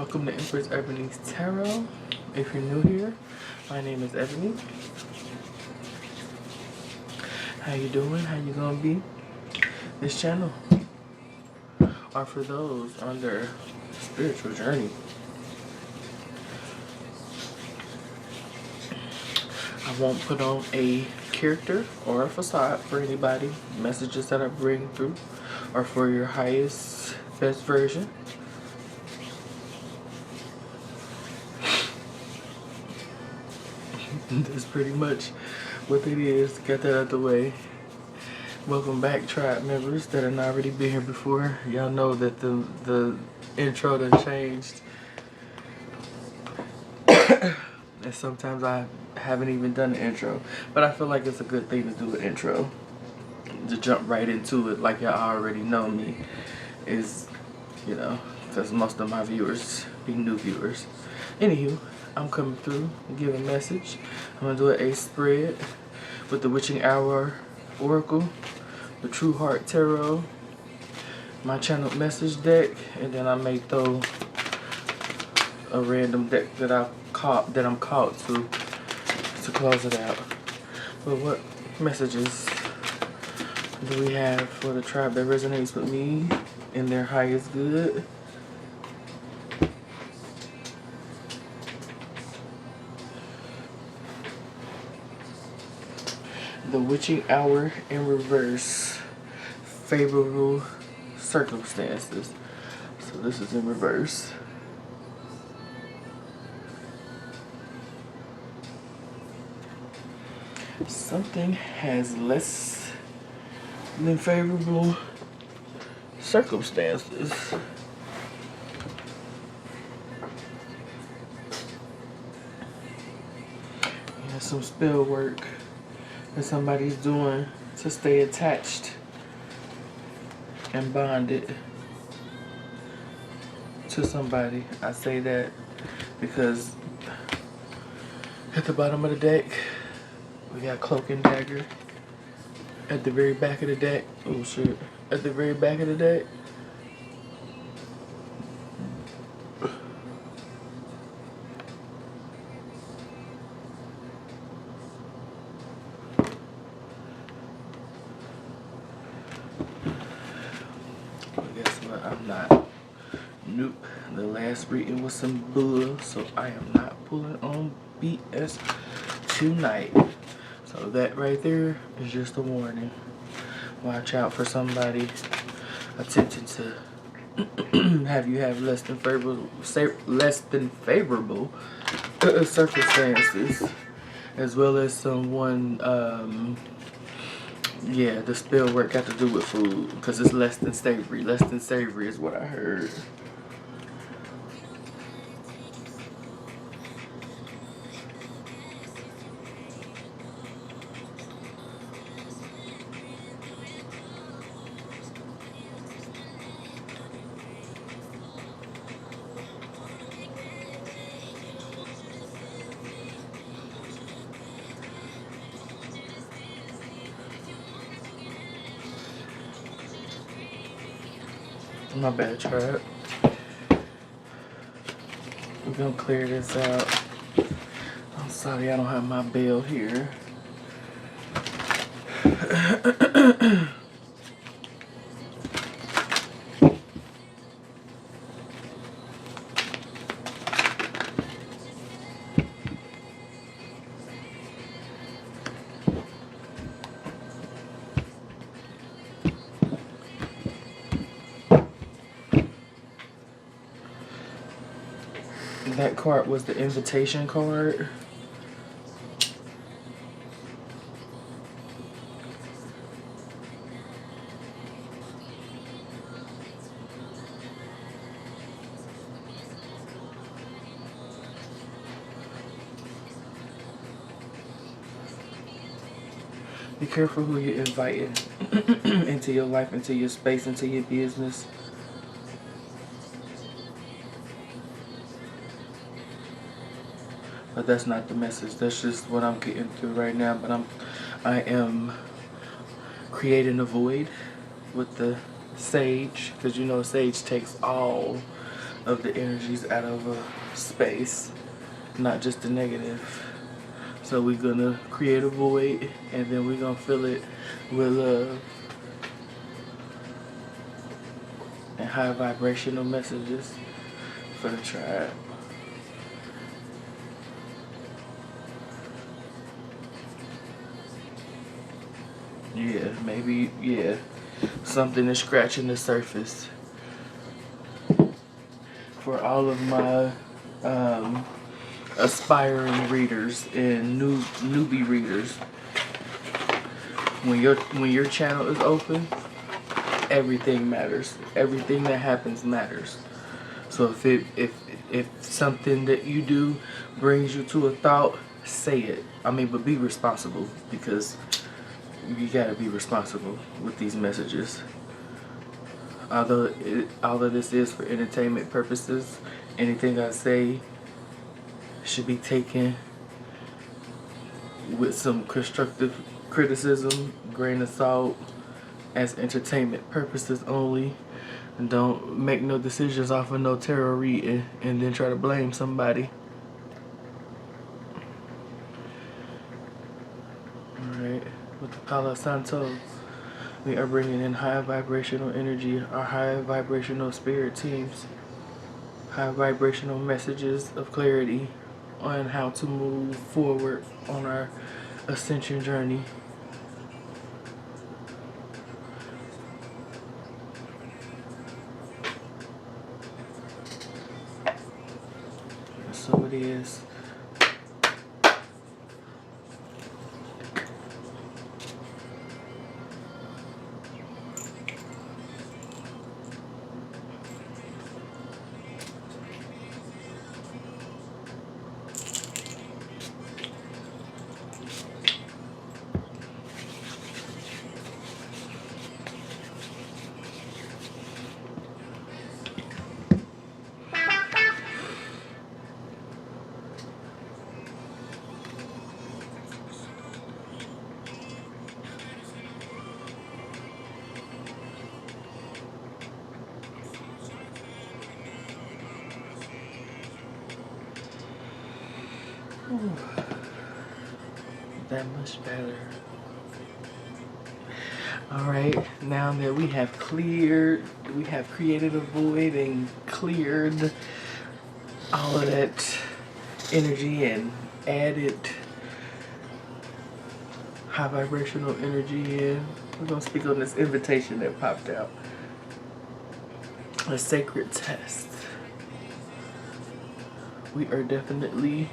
Welcome to Empress Ebony's Tarot. If you're new here, my name is Ebony. How you doing? How you gonna be? This channel are for those on their spiritual journey. I won't put on a character or a facade for anybody. Messages that I bring through are for your highest, best version. That's pretty much what it is. Get that out of the way. Welcome back, tribe members that have not already been here before. Y'all know that the intro done changed. And sometimes I haven't even done the intro. But I feel like it's a good thing to do an intro. To jump right into it like y'all already know me. Is, you know, because most of my viewers be new viewers. Anywho, I'm coming through and give a message. I'm going to do an ace spread with the Witching Hour Oracle, the True Heart Tarot, my channeled message deck, and then I may throw a random deck that I'm caught to close it out. But what messages do we have for the tribe that resonates with me in their highest good? The Witching Hour in reverse. Favorable circumstances. So this is in reverse. Something has less than favorable circumstances. Yeah, some spell work that somebody's doing to stay attached and bonded to somebody. I say that because at the bottom of the deck we got Cloak and Dagger. At the very back of the deck, oh shit, at the very back of the deck nope. The last reading was some bull, so I am not pulling on BS tonight. So that right there is just a warning. Watch out for somebody attempting to have you have less than favorable circumstances, as well as someone. Yeah, the spell work got to do with food because it's less than savory. Less than savory is what I heard. My bad, tribe. We're gonna clear this out. I'm sorry I don't have my bell here. That card was the invitation card. Be careful who you're inviting into your life, into your space, into your business. But that's not the message. That's just what I'm getting through right now. But I am creating a void with the sage, because you know sage takes all of the energies out of space, not just the negative. So we're gonna create a void, and then we're gonna fill it with love and high vibrational messages for the tribe. Yeah, maybe, yeah. Something is scratching the surface. For all of my aspiring readers and newbie readers, when your channel is open, everything matters. Everything that happens matters. So if something that you do brings you to a thought, say it. I mean, but be responsible, because you gotta be responsible with these messages. Although this is for entertainment purposes, anything I say should be taken with some constructive criticism, grain of salt, as entertainment purposes only. And don't make no decisions off of no tarot reading and then try to blame somebody. Alright, with the Palo Santo, we are bringing in high vibrational energy, our high vibrational spirit teams, high vibrational messages of clarity on how to move forward on our ascension journey. So it is. Ooh, that much better. Alright, now that we have created a void and cleared all of that energy and added high vibrational energy in, we're going to speak on this invitation that popped out. A sacred test. We are definitely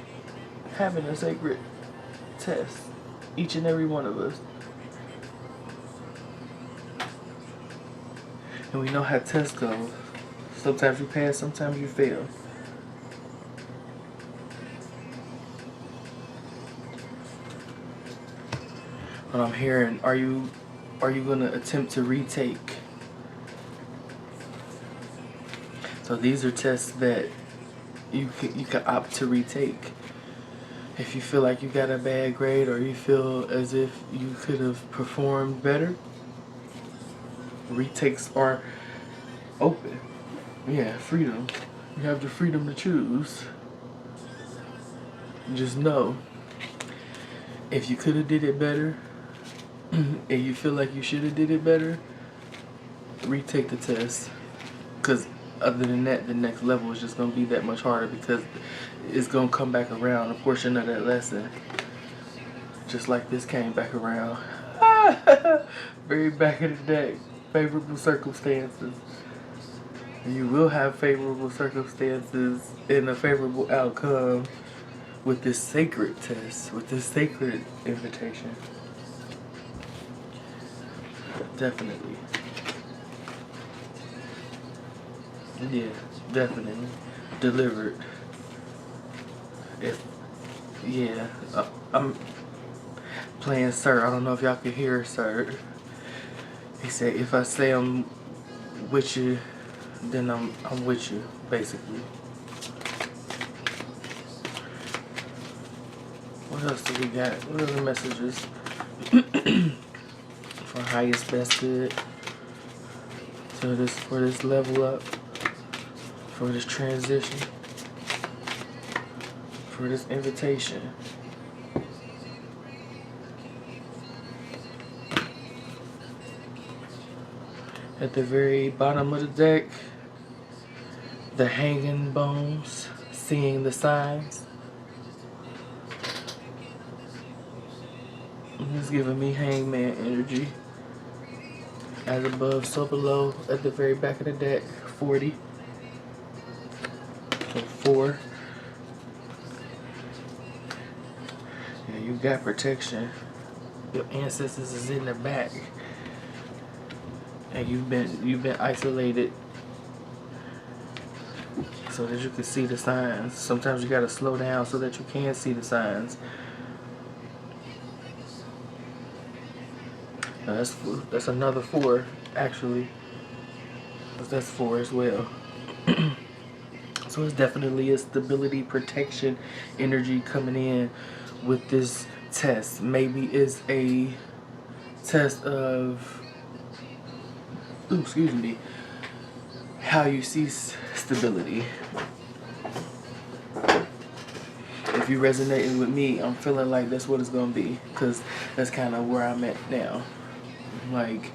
having a sacred test, each and every one of us. And we know how tests go. Sometimes you pass, sometimes you fail. But I'm hearing, are you going to attempt to retake? So these are tests that you can opt to retake. If you feel like you got a bad grade, or you feel as if you could have performed better, retakes are open. Yeah, freedom. You have the freedom to choose. Just know, if you could have did it better, and you feel like you should have did it better, retake the test. Because other than that, the next level is just going to be that much harder, because it's going to come back around, a portion of that lesson. Just like this came back around. Very back in the day. Favorable circumstances. You will have favorable circumstances and a favorable outcome with this sacred test, with this sacred invitation. Definitely. Yeah, definitely. Delivered. I'm playing Sir. I don't know if y'all can hear Sir. He said, if I say I'm with you, then I'm with you, basically. What else do we got? What other messages? For highest best good. For this level up. for this transition, for this invitation. At the very bottom of the deck, the hanging bones, seeing the signs. It's giving me hangman energy. As above, so below. At the very back of the deck, 40. So 4. Yeah, you got protection. Your ancestors is in the back. And you've been isolated so that you can see the signs. Sometimes you gotta slow down so that you can see the signs. Now that's another 4 actually. That's 4 as well. So it's definitely a stability protection energy coming in with this test. Maybe it's a test of, excuse me, how you see stability. If you're resonating with me, I'm feeling like that's what it's gonna be, because that's kind of where I'm at now. Like,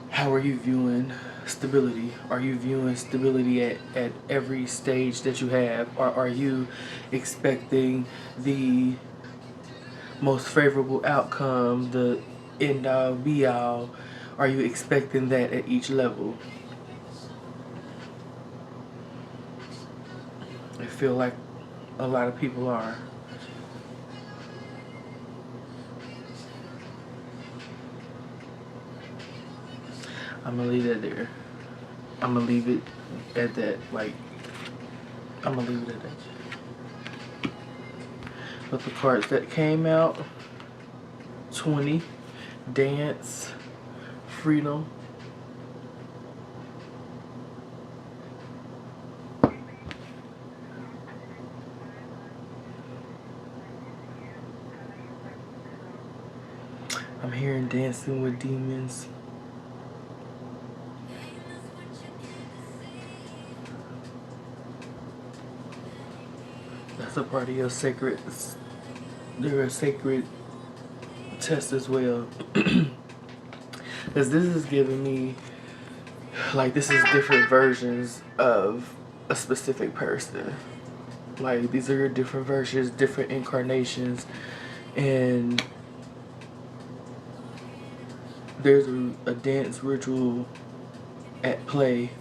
how are you viewing stability? Are you viewing stability at every stage that you have? Or are you expecting the most favorable outcome, the end all be all? Are you expecting that at each level? I feel like a lot of people are. I'm gonna leave that there. I'm gonna leave it at that. Like, I'm gonna leave it at that. But the cards that came out: 20, dance, freedom. I'm hearing dancing with demons. That's a part of your sacred. They're a sacred test as well. Because this is giving me, like, this is different versions of a specific person. Like, these are your different versions, different incarnations, and there's a dance ritual at play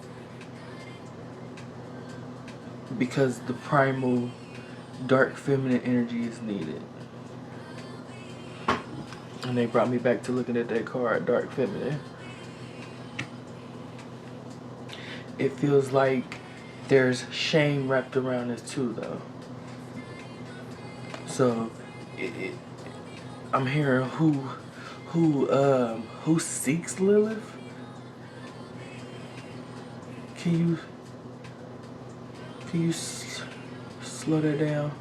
because the primal dark feminine energy is needed. And they brought me back to looking at that card, dark feminine. It feels like there's shame wrapped around this too, though. So I'm hearing who seeks Lilith. Can you slow that down?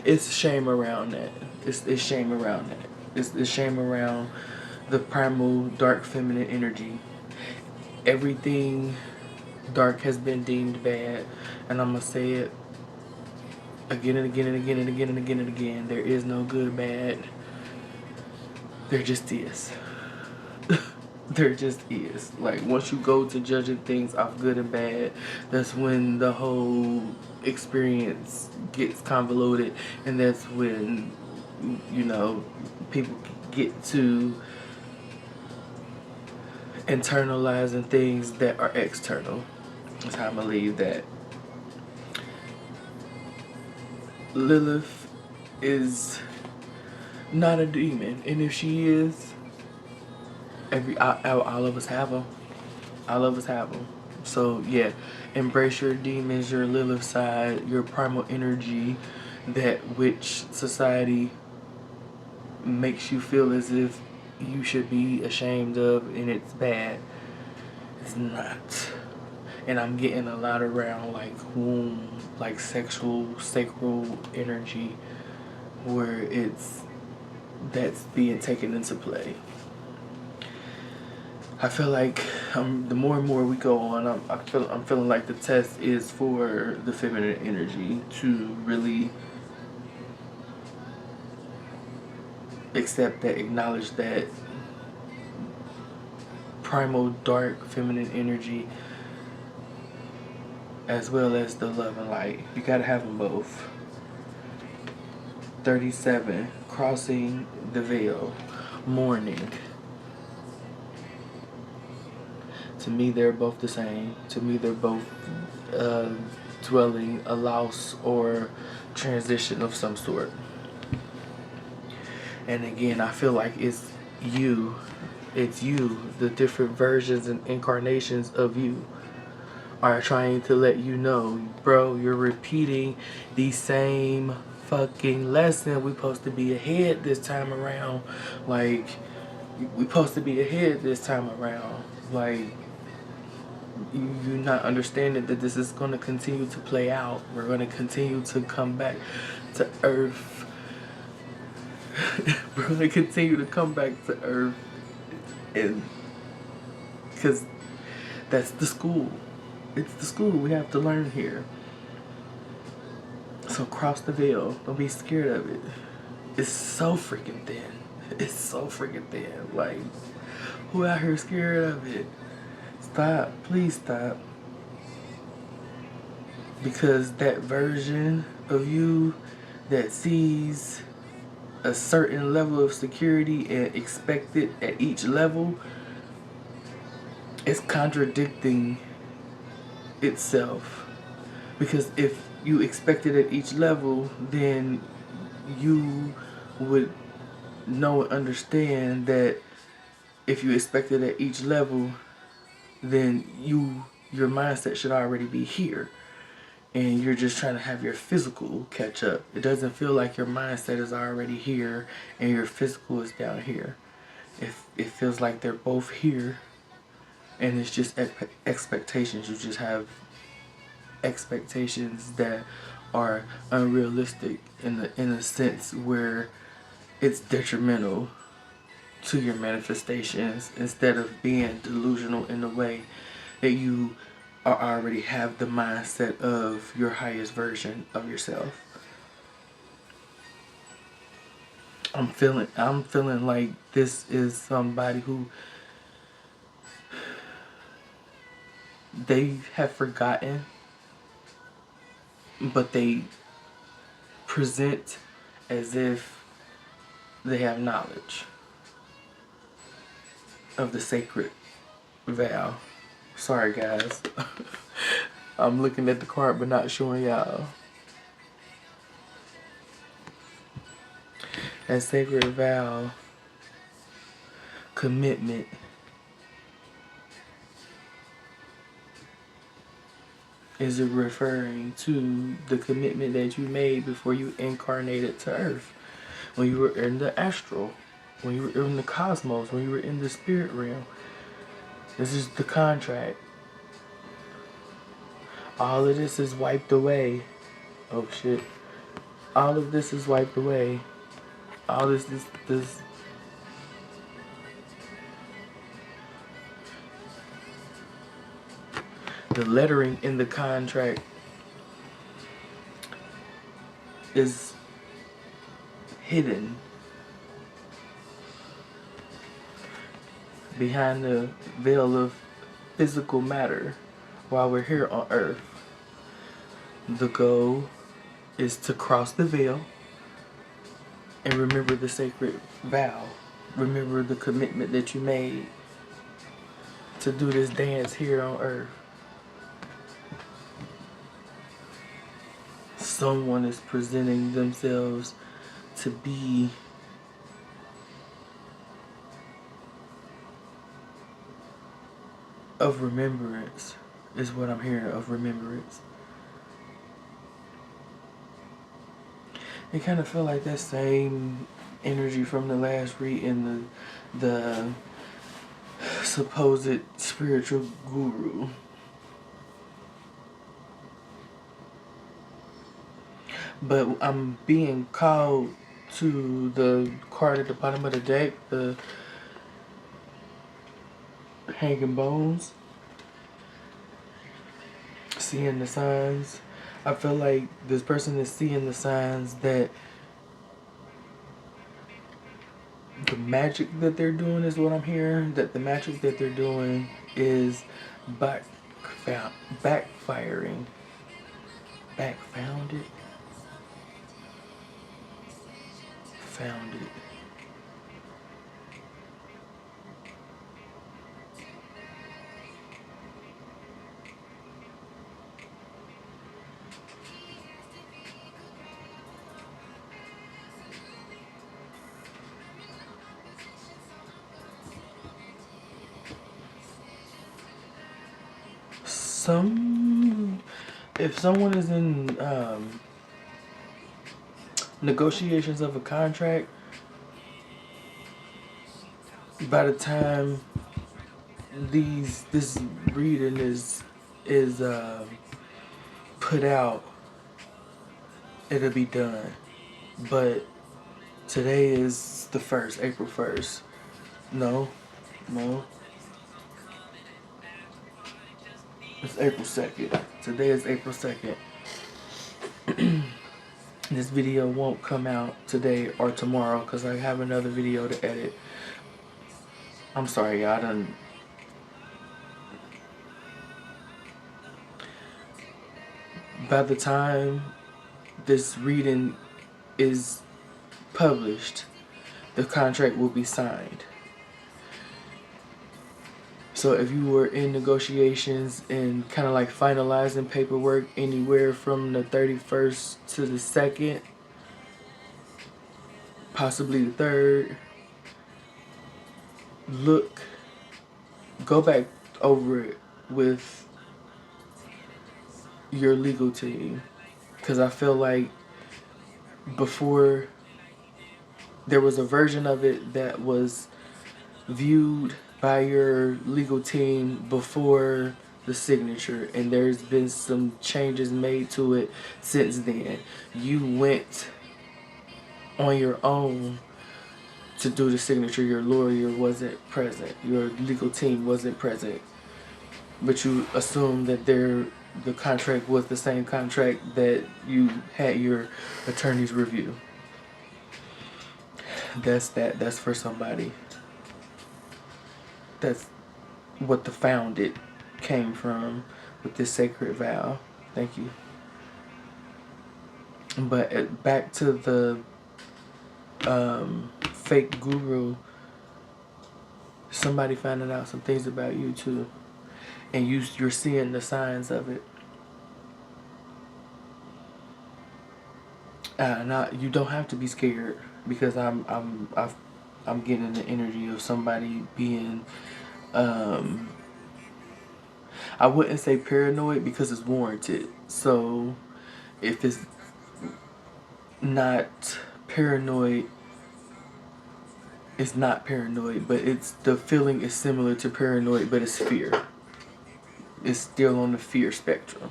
It's shame around that. It's shame around that. It's shame around the primal dark feminine energy. Everything dark has been deemed bad, and I'm gonna say it again and again and again and again and again and again. There is no good, bad. There just is. There just is. Like, once you go to judging things off good and bad, that's when the whole experience gets convoluted, and that's when, you know, people get to internalizing things that are external. That's how I'm gonna leave that. Lilith is not a demon, and if she is, all of us have them. All of us have them. So yeah, embrace your demons, your Lilith side, your primal energy, that which society makes you feel as if you should be ashamed of, and it's bad. It's not. And I'm getting a lot around like womb, like sexual, sacral energy, where it's that's being taken into play. I feel like the more and more we go on, I'm feeling like the test is for the feminine energy to really accept that, acknowledge that primal dark feminine energy, as well as the love and light. You gotta have them both. 37, crossing the veil, mourning. To me, they're both the same. To me, they're both uh, dwelling a loss or transition of some sort. And again, I feel like it's you. It's you. The different versions and incarnations of you are trying to let you know, bro, you're repeating the same fucking lesson. We supposed to be ahead this time around. Like, we supposed to be ahead this time around. Like, you're not understanding that this is going to continue to play out. We're going to continue to come back to Earth. We're going to continue to come back to Earth. And because that's the school. It's the school we have to learn here. So cross the veil. Don't be scared of it. It's so freaking thin. It's so freaking thin. Like, who out here scared of it? Stop. Please stop. Because that version of you that sees a certain level of security and expect it at each level is contradicting itself. Because if you expect it at each level, then you would know and understand that if you expect it at each level, then your mindset should already be here. And you're just trying to have your physical catch up. It doesn't feel like your mindset is already here and your physical is down here. It feels like they're both here, and it's just expectations. You just have expectations that are unrealistic in a sense where it's detrimental to your manifestations, instead of being delusional in a way that you already have the mindset of your highest version of yourself. I'm feeling like this is somebody who they have forgotten, but they present as if they have knowledge of the sacred vow. Sorry guys. I'm looking at the card but not showing y'all. That sacred vow, commitment, is it referring to the commitment that you made before you incarnated to Earth? When you were in the astral, when you were in the cosmos, when you were in the spirit realm. This is the contract. All of this is wiped away. Oh shit. All of this is wiped away. All this the lettering in the contract is hidden behind the veil of physical matter while we're here on Earth. The goal is to cross the veil and remember the sacred vow. Remember the commitment that you made to do this dance here on Earth. Someone is presenting themselves to be of remembrance, is what I'm hearing, of remembrance. It kind of feel like that same energy from the last read in the supposed spiritual guru. But I'm being called to the card at the bottom of the deck, the hanging bones, seeing the signs. I feel like this person is seeing the signs that the magic that they're doing is what I'm hearing. That the magic that they're doing is backfiring. Backfounded? Found it. If someone is in negotiations of a contract, by the time this reading is put out, it'll be done. But today is the 1st, April 1st. No. It's April 2nd. Today is April 2nd. This video won't come out today or tomorrow because I have another video to edit. I'm sorry, y'all. By the time this reading is published, the contract will be signed. So if you were in negotiations and kind of like finalizing paperwork anywhere from the 31st to the 2nd, possibly the 3rd, go back over it with your legal team. Because I feel like before, there was a version of it that was viewed by your legal team before the signature, and there's been some changes made to it since then. You went on your own to do the signature. Your lawyer wasn't present, your legal team wasn't present, but you assumed that the contract was the same contract that you had your attorneys review. That's for somebody. That's what the founded came from with this sacred vow. Thank you. But back to the fake guru. Somebody finding out some things about you too, and you're seeing the signs of it. You don't have to be scared, because I'm getting the energy of somebody being I wouldn't say paranoid because it's warranted. So if it's not paranoid, it's not paranoid, but the feeling is similar to paranoid, but it's fear. It's still on the fear spectrum.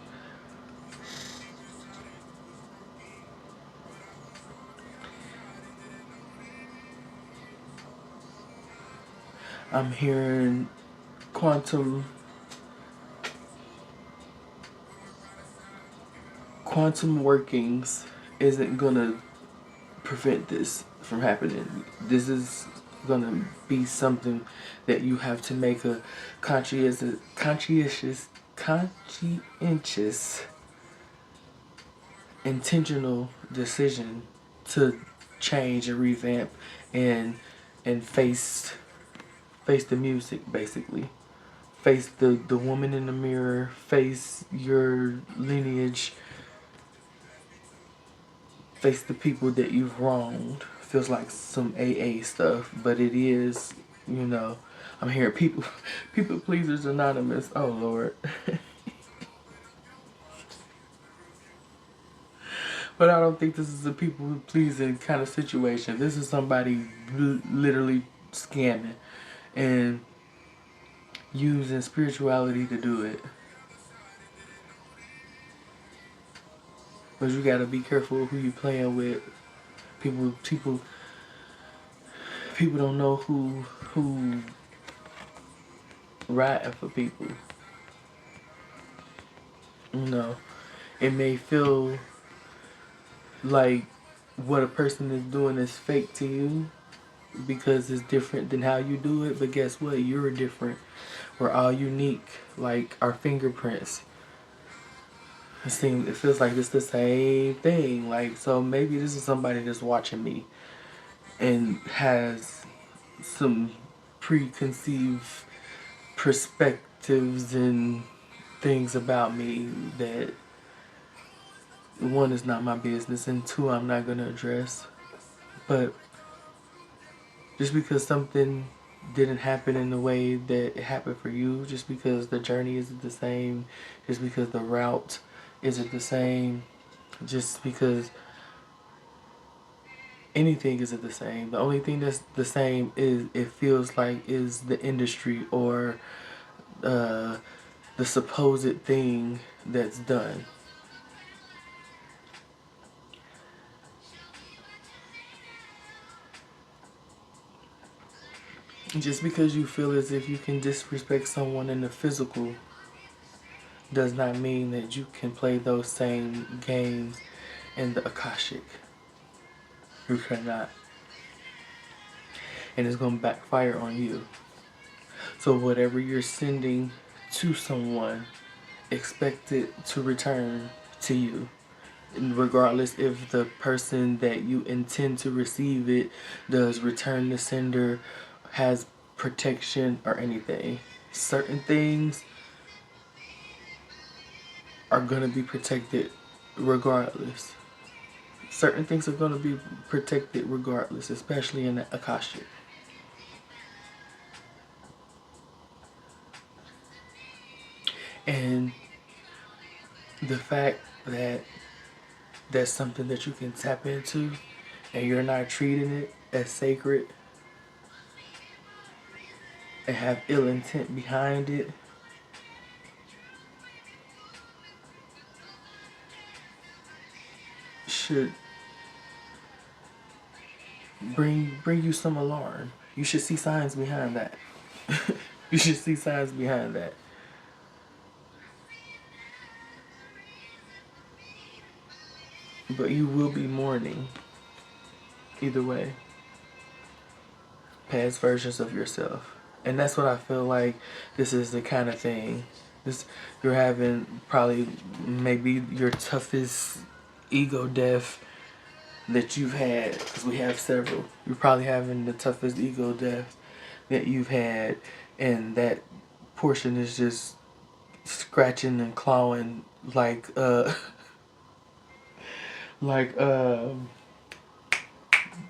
I'm hearing quantum workings isn't gonna prevent this from happening. This is gonna be something that you have to make a conscientious, intentional decision to change and revamp and face the music, basically. Face the woman in the mirror, face your lineage, face the people that you've wronged. Feels like some AA stuff, but it is, I'm hearing people pleasers anonymous. Oh Lord. But I don't think this is a people pleasing kind of situation. This is somebody literally scamming and using spirituality to do it. But you gotta be careful who you playing with. People don't know who riding for people. You know, it may feel like what a person is doing is fake to you because it's different than how you do it, but guess what? You're different. We're all unique, like our fingerprints. It feels like it's the same thing. Like, so maybe this is somebody that's watching me and has some preconceived perspectives and things about me that, one, is not my business, and two, I'm not going to address. But just because something didn't happen in the way that it happened for you, just because the journey isn't the same, just because the route isn't the same, just because anything isn't the same. The only thing that's the same is, it feels like, is the industry or the supposed thing that's done. Just because you feel as if you can disrespect someone in the physical does not mean that you can play those same games in the Akashic. You cannot. And it's going to backfire on you. So whatever you're sending to someone, expect it to return to you. And regardless if the person that you intend to receive it does return the sender, has protection or anything. Certain things are going to be protected regardless. Certain things are going to be protected regardless, especially in the Akashic. And the fact that that's something that you can tap into and you're not treating it as sacred and have ill intent behind it, should bring you some alarm. You should see signs behind that. You should see signs behind that. But you will be mourning either way. Past versions of yourself. And that's what I feel like this is the kind of thing. You're having probably maybe your toughest ego death that you've had, because we have several. You're probably having the toughest ego death that you've had, and that portion is just scratching and clawing like like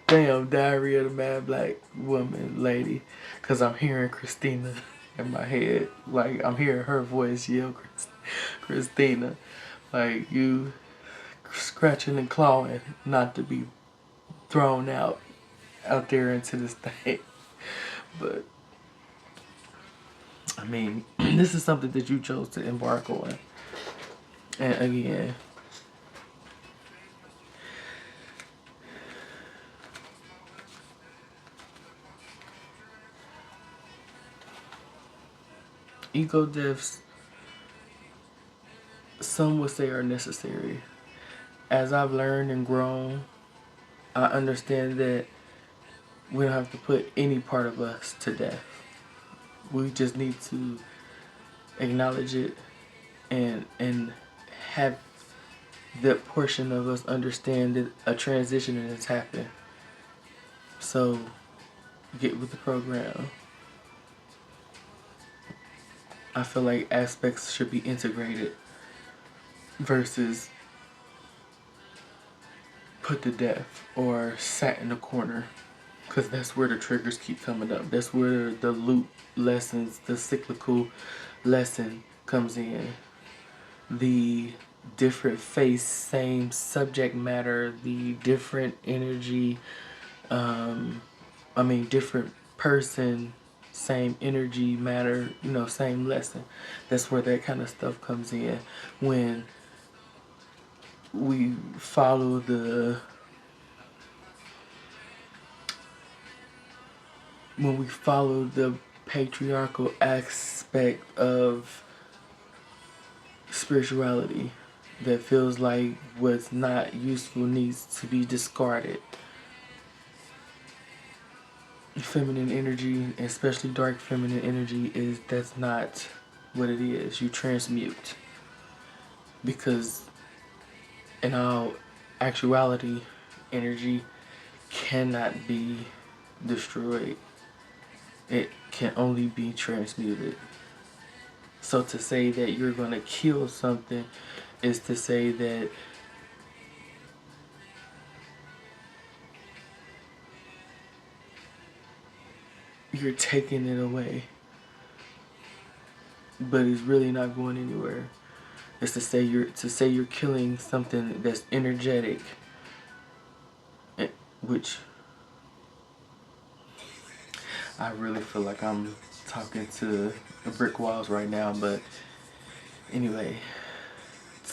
damn, Diary of the Mad Black Woman lady, because I'm hearing Christina in my head. Like, I'm hearing her voice yell Christina. Like, you scratching and clawing not to be thrown out there into this thing. But I mean, this is something that you chose to embark on. And again, ego deaths, some would say, are necessary. As I've learned and grown, I understand that we don't have to put any part of us to death. We just need to acknowledge it and have that portion of us understand that a transition has happened. So get with the program. I feel like aspects should be integrated versus put to death or sat in the corner, because that's where the triggers keep coming up. That's where the loop lessons, the cyclical lesson comes in. The different face, same subject matter, the different energy, different person, same energy matter, same lesson. That's where that kind of stuff comes in. When we follow the when we follow the patriarchal aspect of spirituality that feels like what's not useful needs to be discarded. Feminine energy, especially dark feminine energy, that's not what it is. You transmute. Because in all actuality, energy cannot be destroyed. It can only be transmuted. So to say that you're going to kill something is to say that you're taking it away. But it's really not going anywhere. It's to say you're killing something that's energetic, which I really feel like I'm talking to the brick walls right now, but anyway,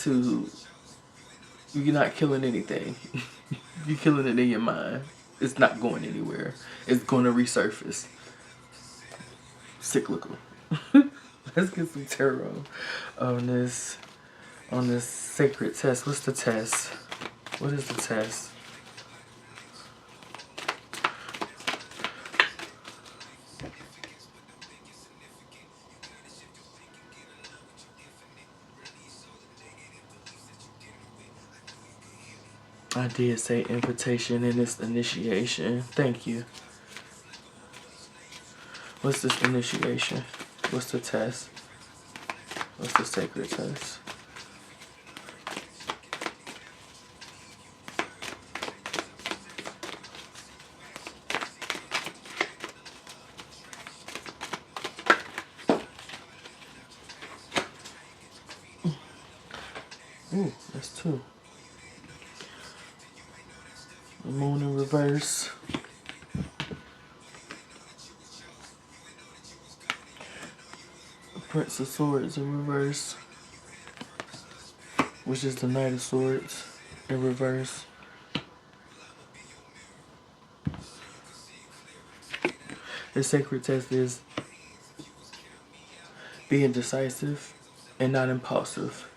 you're not killing anything. You're killing it in your mind. It's not going anywhere. It's going to resurface. Cyclical. Let's get some tarot on this sacred test. What's the test? What is the test? I did say invitation and it's initiation. Thank you. What's this initiation? What's the test? What's the sacred test? Ooh, that's two. The moon in reverse. The Prince of Swords in reverse. Which is the Knight of Swords in reverse. The sacred test is be indecisive and not impulsive.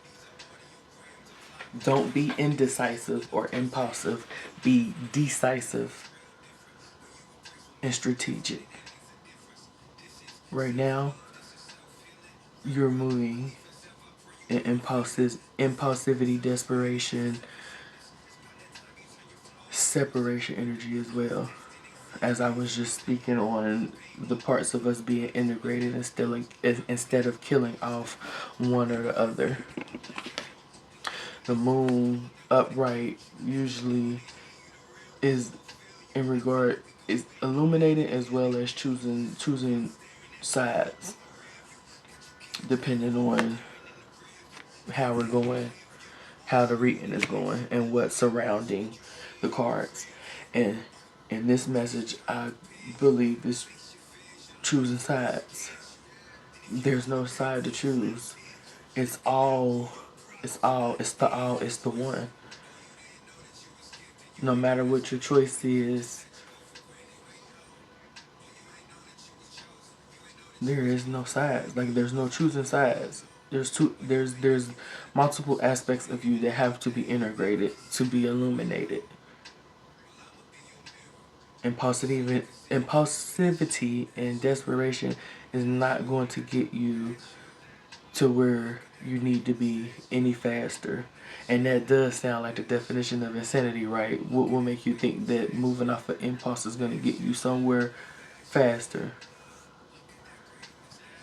Don't be indecisive or impulsive. Be decisive and strategic. Right now, you're moving in impulsivity, desperation, separation energy as well. As I was just speaking on the parts of us being integrated instead of killing off one or the other. The moon upright usually is illuminating as well as choosing sides, depending on how we're going, how the reading is going, and what's surrounding the cards. And in this message, I believe is choosing sides. There's no side to choose. It's the one. No matter what your choice is, there is no sides. Like there's no choosing sides. There's multiple aspects of you that have to be integrated to be illuminated. Impulsivity and desperation is not going to get you to where you need to be any faster. And that does sound like the definition of insanity, right? What will make you think that moving off of impulse is going to get you somewhere faster?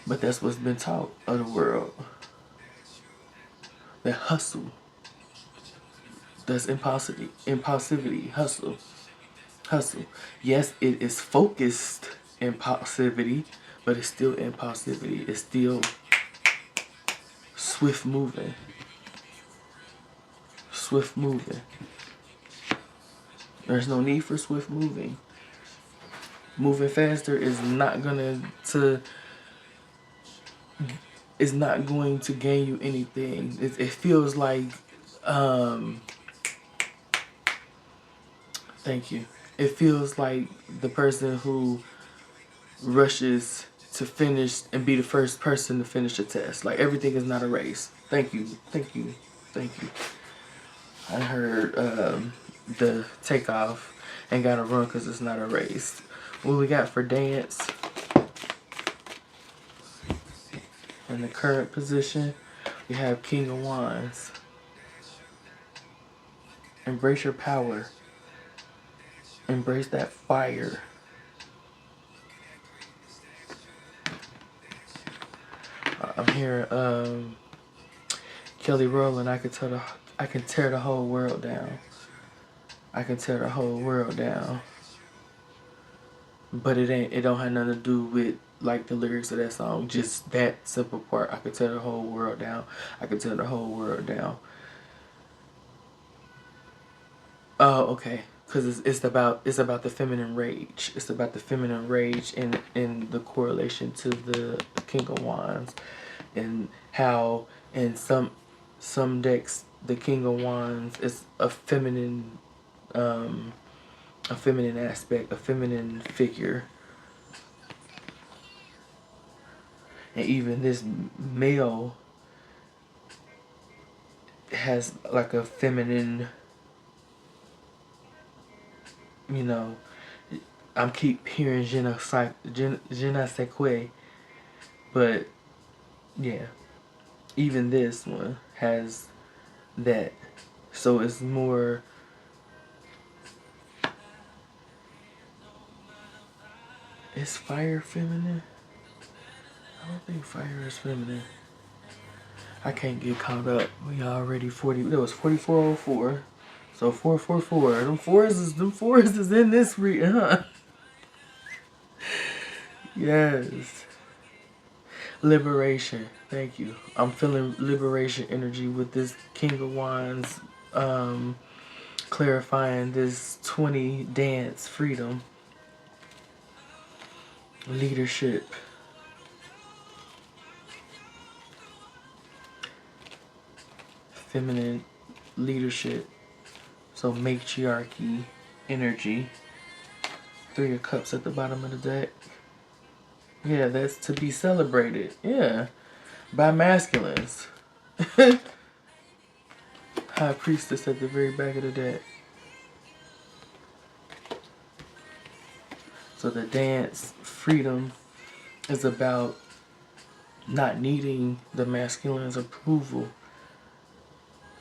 But that's what's been taught of the world. That hustle. That's impulsivity, hustle. Yes, it is focused impulsivity, but it's still impulsivity. It's still swift moving. There's no need for swift moving. Moving faster is not going to gain you anything. It feels like thank you. It feels like the person who rushes to finish and be the first person to finish a test. Like, everything is not a race. Thank you, thank you, thank you. I heard the takeoff and gotta run because it's not a race. What we got for dance in the current position, we have King of Wands. Embrace your power. Embrace that fire. I'm hearing Kelly Rowland. I can tear the whole world down. I can tear the whole world down. But it don't have nothing to do with like the lyrics of that song. Just that simple part. I can tear the whole world down. I can tear the whole world down. Oh, okay. Because it's about the feminine rage. It's about the feminine rage in the correlation to the King of Wands, and how in some decks the King of Wands is a feminine aspect, a feminine figure, and even this male has like a feminine. You know, I'm keep hearing je ne sais quoi, but yeah, even this one has that. So it's more. Is fire feminine? I don't think fire is feminine. I can't get caught up. We already 40. That was 4404. So 444. Them fours is in this read, huh? Yes. Liberation. Thank you. I'm feeling liberation energy with this King of Wands, clarifying this 20 dance freedom. Leadership. Feminine leadership. So matriarchy energy. 3 of Cups at the bottom of the deck. Yeah, that's to be celebrated. Yeah. By masculines. High Priestess at the very back of the deck. So the dance freedom is about not needing the masculine's approval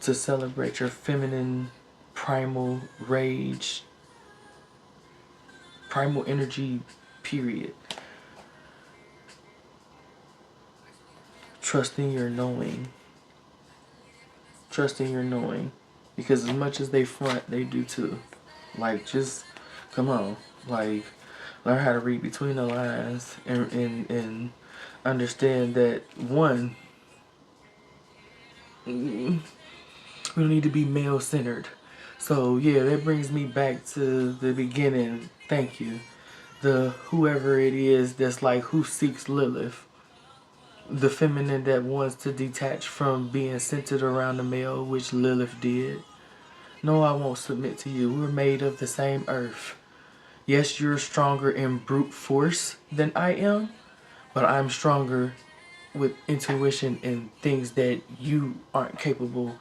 to celebrate your feminine primal rage, primal energy, period. Trusting your knowing. Trusting your knowing. Because as much as they front, they do too. Like, just, come on. Like, learn how to read between the lines and understand that, one, we don't need to be male-centered. So, yeah, that brings me back to the beginning. Thank you. The whoever it is that's like, who seeks Lilith? The feminine that wants to detach from being centered around the male, which Lilith did. No, I won't submit to you. We're made of the same earth. Yes, you're stronger in brute force than I am, but I'm stronger with intuition and things that you aren't capable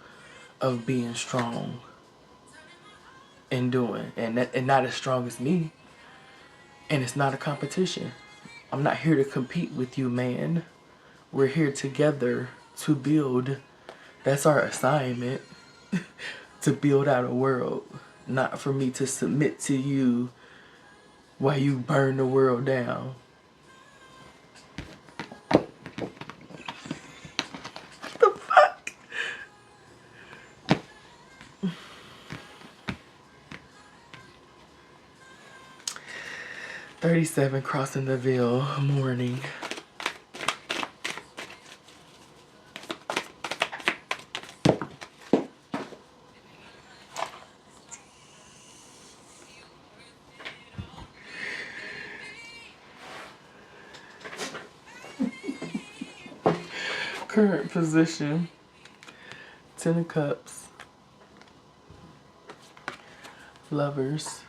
of being strong in doing. And not as strong as me. And it's not a competition. I'm not here to compete with you, man. We're here together to build. That's our assignment. To build out a world. Not for me to submit to you while you burn the world down. What the fuck? $37 crossing the veil morning. Current position, 10 of Cups, Lovers,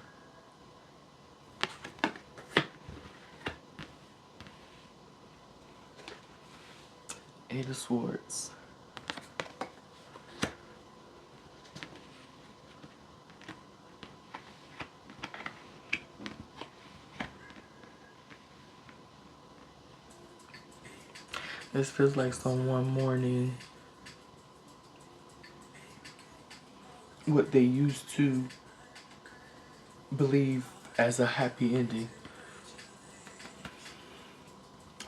Eight of Swords. This feels like someone mourning what they used to believe as a happy ending,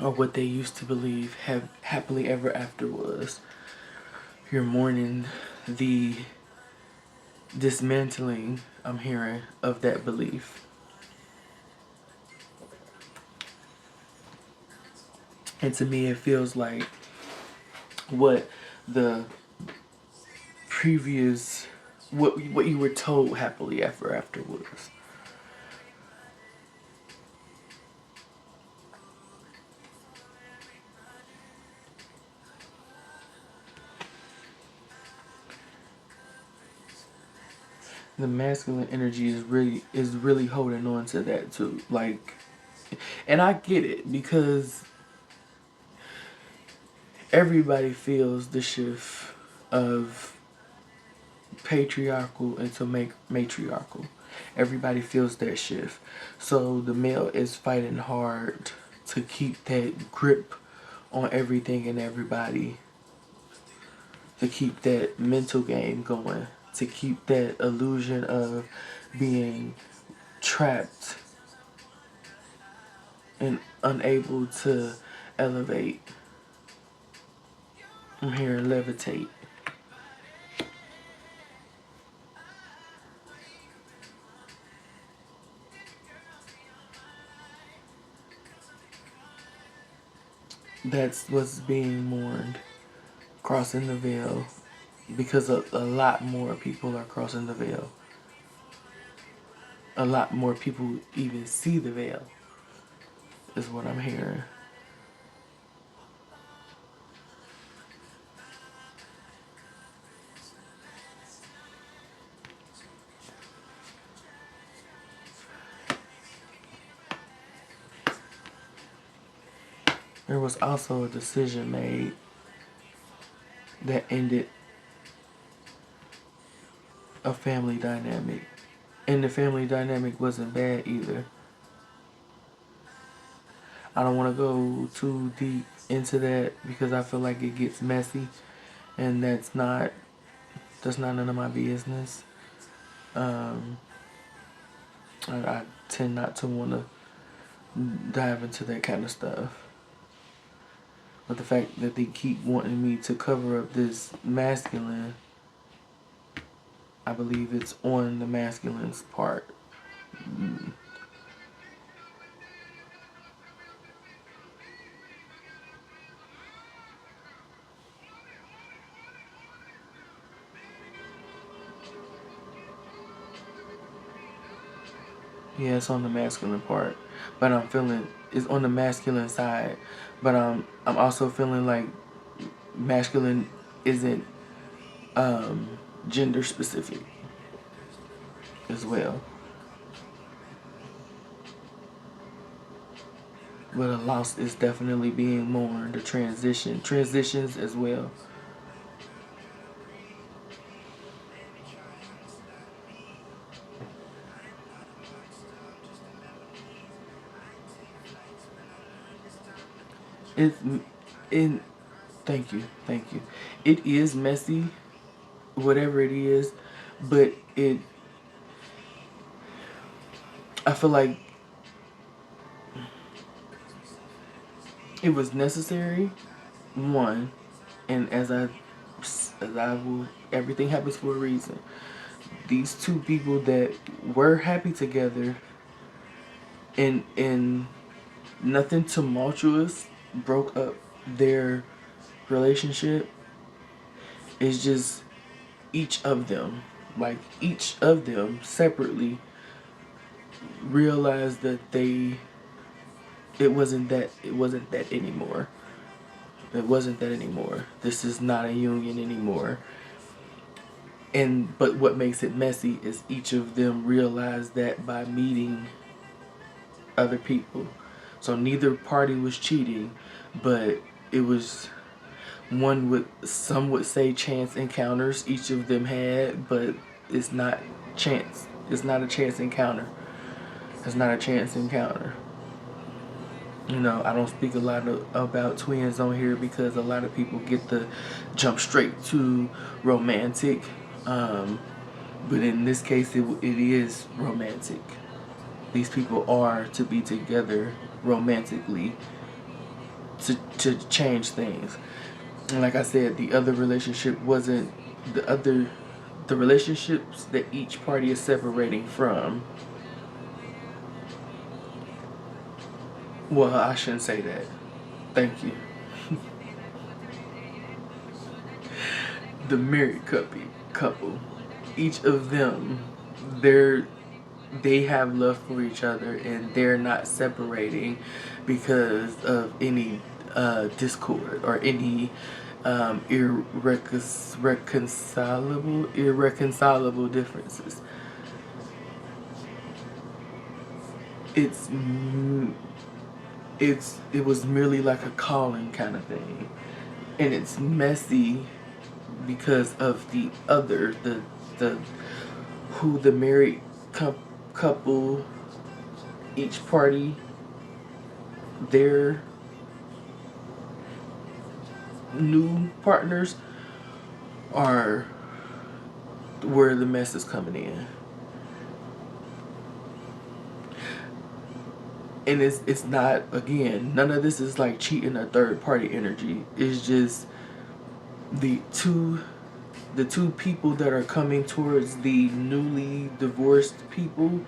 or what they used to believe have happily ever after was. You're mourning the dismantling, I'm hearing, of that belief. And to me, it feels like what the previous, what you were told happily ever after was. The masculine energy is really holding on to that too. Like, and I get it, because everybody feels the shift of patriarchal into matriarchal. Everybody feels that shift. So the male is fighting hard to keep that grip on everything and everybody, to keep that mental game going, to keep that illusion of being trapped and unable to elevate. I'm hearing levitate. That's what's being mourned. Crossing the veil. Because a lot more people are crossing the veil. A lot more people even see the veil, is what I'm hearing. There was also a decision made that ended a family dynamic. And the family dynamic wasn't bad either. I don't want to go too deep into that because I feel like it gets messy, and that's not none of my business. I tend not to want to dive into that kind of stuff. But the fact that they keep wanting me to cover up this masculine, I believe it's on the masculine's part. Yeah, it's on the masculine part, but I'm feeling it's on the masculine side. But I'm also feeling like masculine isn't gender specific as well. But a loss is definitely being mourned. The transitions as well. It's in. Thank you, thank you. It is messy, whatever it is, but it. I feel like it was necessary. One, and everything happens for a reason. These two people that were happy together, and nothing tumultuous broke up their relationship. It's just each of them separately realized that it wasn't that anymore. It wasn't that anymore. This is not a union anymore. But what makes it messy is each of them realized that by meeting other people. So neither party was cheating, but it was Some would say chance encounters each of them had, but it's not chance. It's not a chance encounter. It's not a chance encounter. You know, I don't speak a lot about twins on here because a lot of people get the jump straight to romantic. But in this case, it is romantic. These people are to be together romantically to change things. And like I said, the other relationship wasn't the relationships that each party is separating from. Well, I shouldn't say that. Thank you. The married couple, each of them, they have love for each other and they're not separating because of any discord or any irreconcilable differences. It was merely like a calling kind of thing, and it's messy because of the who the married couple, each party, their new partners are where the mess is coming in. And it's not, again, none of this is like cheating or third party energy. It's just the two people that are coming towards the newly divorced people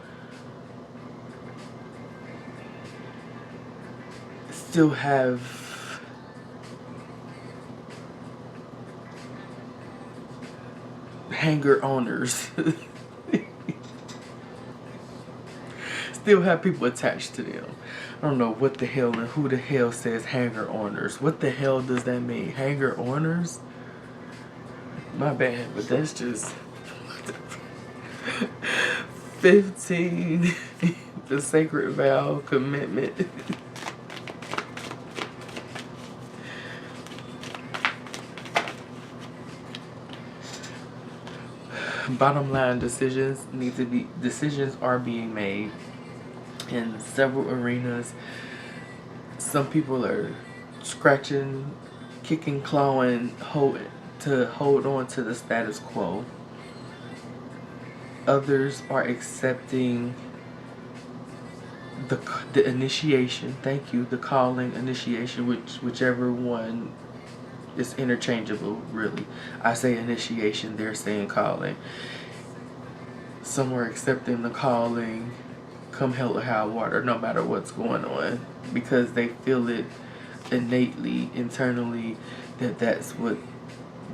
still have hanger owners. Still have people attached to them. I don't know what the hell and who the hell says hanger owners. What the hell does that mean? Hanger owners? My bad, but that's just 15. The sacred vow commitment. Bottom line, decisions are being made in several arenas. Some people are scratching, kicking, clawing, hold on to the status quo. Others are accepting the initiation. Thank you, the calling, initiation, whichever one is interchangeable. Really, I say initiation, they're saying calling. Some are accepting the calling, come hell or high water, no matter what's going on, because they feel it innately, internally, that that's what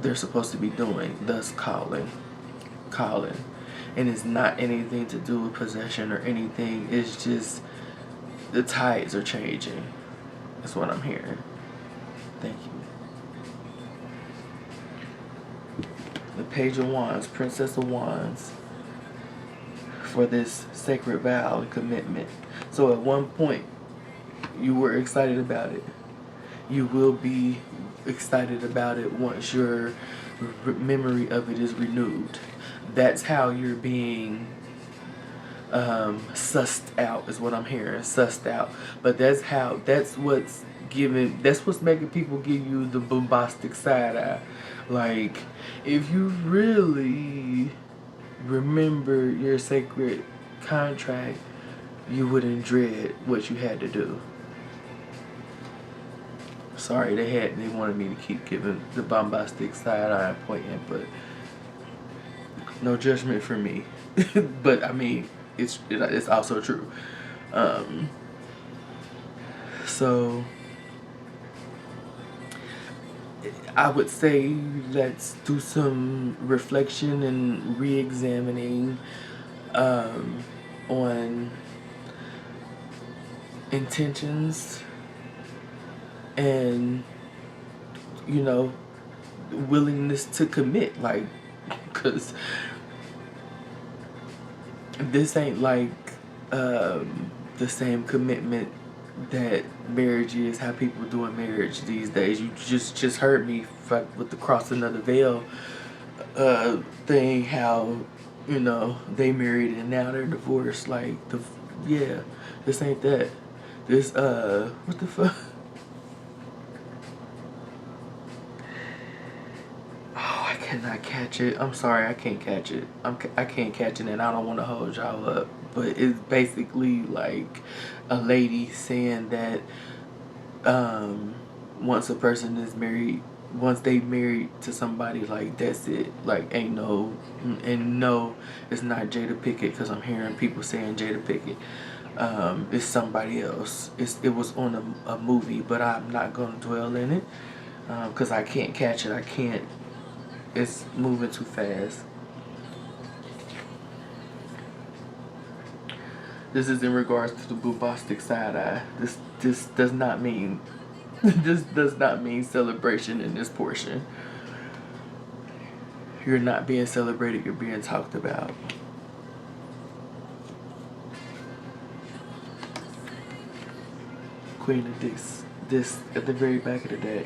they're supposed to be doing, thus calling. And it's not anything to do with possession or anything. It's just the tides are changing. That's what I'm hearing. Thank you. The Page of Wands, Princess of Wands, for this sacred vow and commitment. So at one point, you were excited about it. You will be excited about it once your memory of it is renewed. That's how you're being sussed out, is what I'm hearing. Sussed out. But that's what's making people give you the bombastic side eye. Like, if you really remember your sacred contract, you wouldn't dread what you had to do. Sorry, they wanted me to keep giving the bombastic side eye and pointing, but no judgment for me. But I mean, it's also true. So I would say let's do some reflection and re-examining on intentions and, willingness to commit. Like, because this ain't like the same commitment that marriage is, how people doing marriage these days. You just heard me with the crossing of the veil thing, how they married and now they're divorced. Like yeah, this ain't that. This what the fuck? Oh, I cannot catch it. I'm sorry, I can't catch it. I can't catch it, and I don't want to hold y'all up. But it's basically like a lady saying that once a person is married, once they married to somebody, like that's it. Like ain't no, and no, it's not Jada Pickett, because I'm hearing people saying Jada Pickett. It's somebody else. It was on a movie, but I'm not gonna dwell in it because I can't catch it. I can't. It's moving too fast. This is in regards to the bombastic side eye. This does not mean this does not mean celebration in this portion. You're not being celebrated, you're being talked about. Queen of this at the very back of the deck.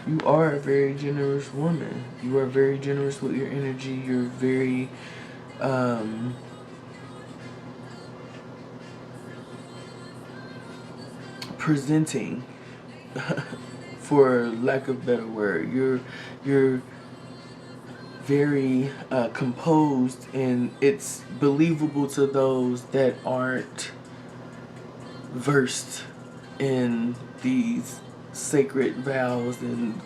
You are a very generous woman. You are very generous with your energy. You're very presenting, for lack of a better word. You're very composed, and it's believable to those that aren't versed in these sacred vows, and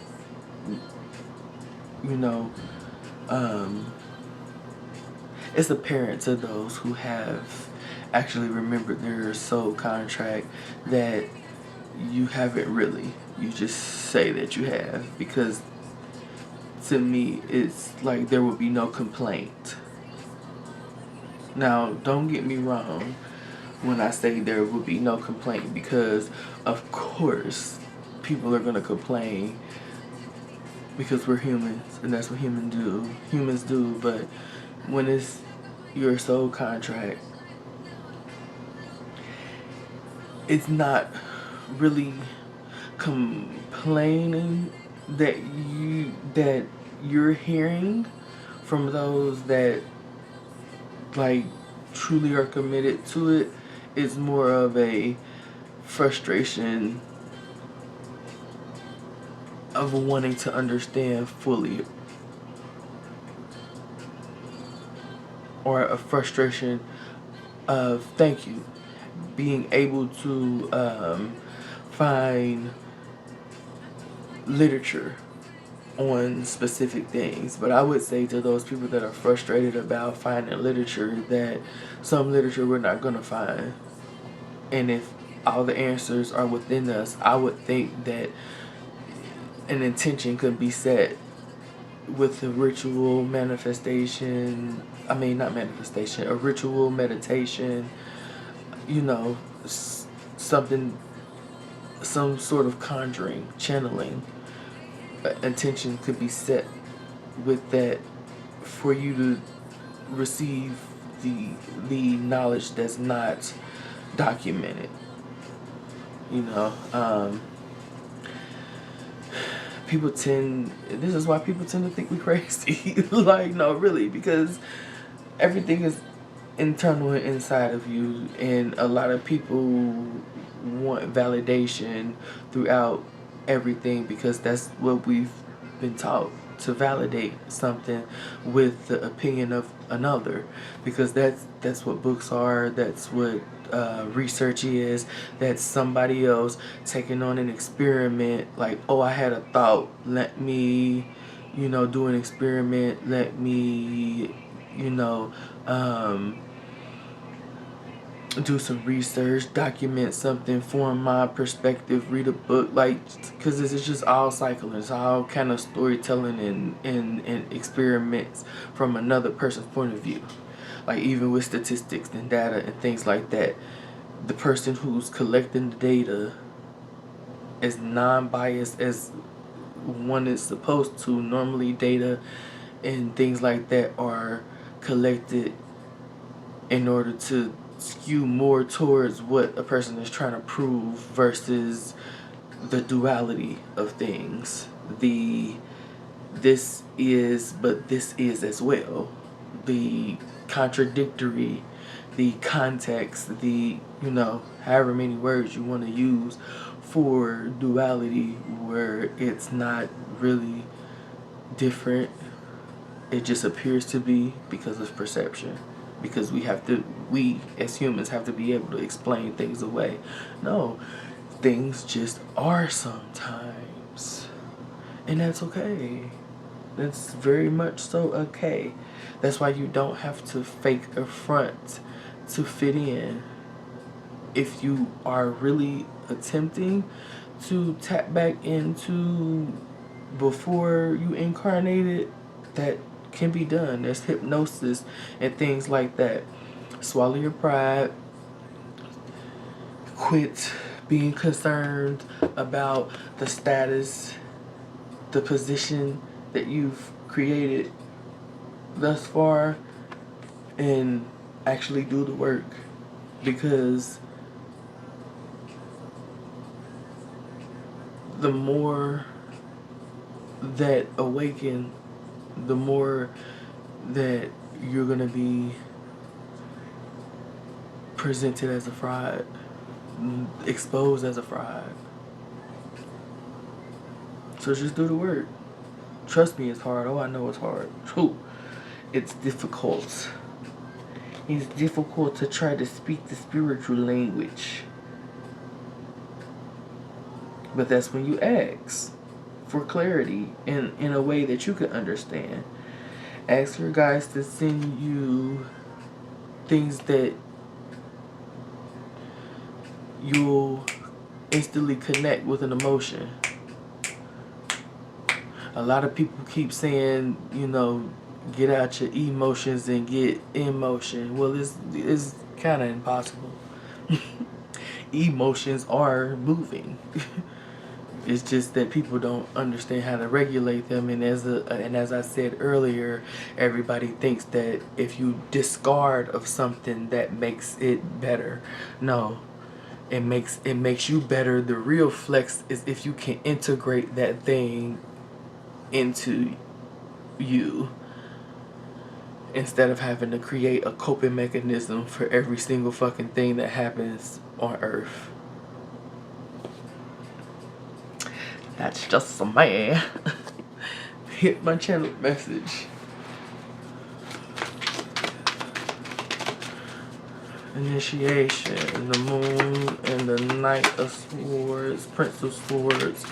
it's apparent to those who have actually remembered their soul contract that you haven't really. You just say that you have, because to me it's like there will be no complaint. Now, don't get me wrong when I say there will be no complaint, because of course people are going to complain, because we're humans and that's what humans do. But when it's your soul contract, it's not really complaining that you're hearing from those that like truly are committed to it. It's more of a frustration of wanting to understand fully, or a frustration of thank you, being able to find literature on specific things. But I would say to those people that are frustrated about finding literature, that some literature we're not going to find. And if all the answers are within us, I would think that an intention could be set with a ritual manifestation. I mean, not manifestation, a ritual meditation, something, some sort of conjuring, channeling. Intention could be set with that, for you to receive the knowledge that's not documented. This is why people tend to think we crazy. Like, no, really, because everything is internal and inside of you, and a lot of people want validation throughout everything, because that's what we've been taught, to validate something with the opinion of another, because that's what books are, that's what research is. That's somebody else taking on an experiment, like, oh, I had a thought, let me do an experiment, let me do some research, document something, form my perspective, read a book, like, because this is just all cycling. It's all kind of storytelling and experiments from another person's point of view. Like, even with statistics and data and things like that, the person who's collecting the data as non-biased as one is supposed to. Normally data and things like that are collected in order to skew more towards what a person is trying to prove versus the duality of things. The this is, but this is as well. The contradictory, the context, the, however many words you want to use for duality, where it's not really different. It just appears to be because of perception. Because we as humans have to be able to explain things away. No, things just are sometimes. And that's okay. That's very much so okay. That's why you don't have to fake a front to fit in. If you are really attempting to tap back into before you incarnated, that can be done. There's hypnosis and things like that. Swallow your pride. Quit being concerned about the status, the position that you've created thus far, and actually do the work. Because the more that awaken, the more that you're going to be presented as a fraud, exposed as a fraud. So just do the work. Trust me, it's hard. Oh, I know it's hard. It's difficult. It's difficult to try to speak the spiritual language. But that's when you ask for clarity in a way that you can understand. Ask your guides to send you things that you'll instantly connect with an emotion. A lot of people keep saying, get out your emotions and get in motion. Well, it's kind of impossible. Emotions are moving. It's just that people don't understand how to regulate them, and as I said earlier, everybody thinks that if you discard of something, that makes it better. No, it makes you better. The real flex is if you can integrate that thing into you, instead of having to create a coping mechanism for every single fucking thing that happens on Earth. That's just a man. Hit my channel message. Initiation, the moon and the Knight of Swords, Prince of Swords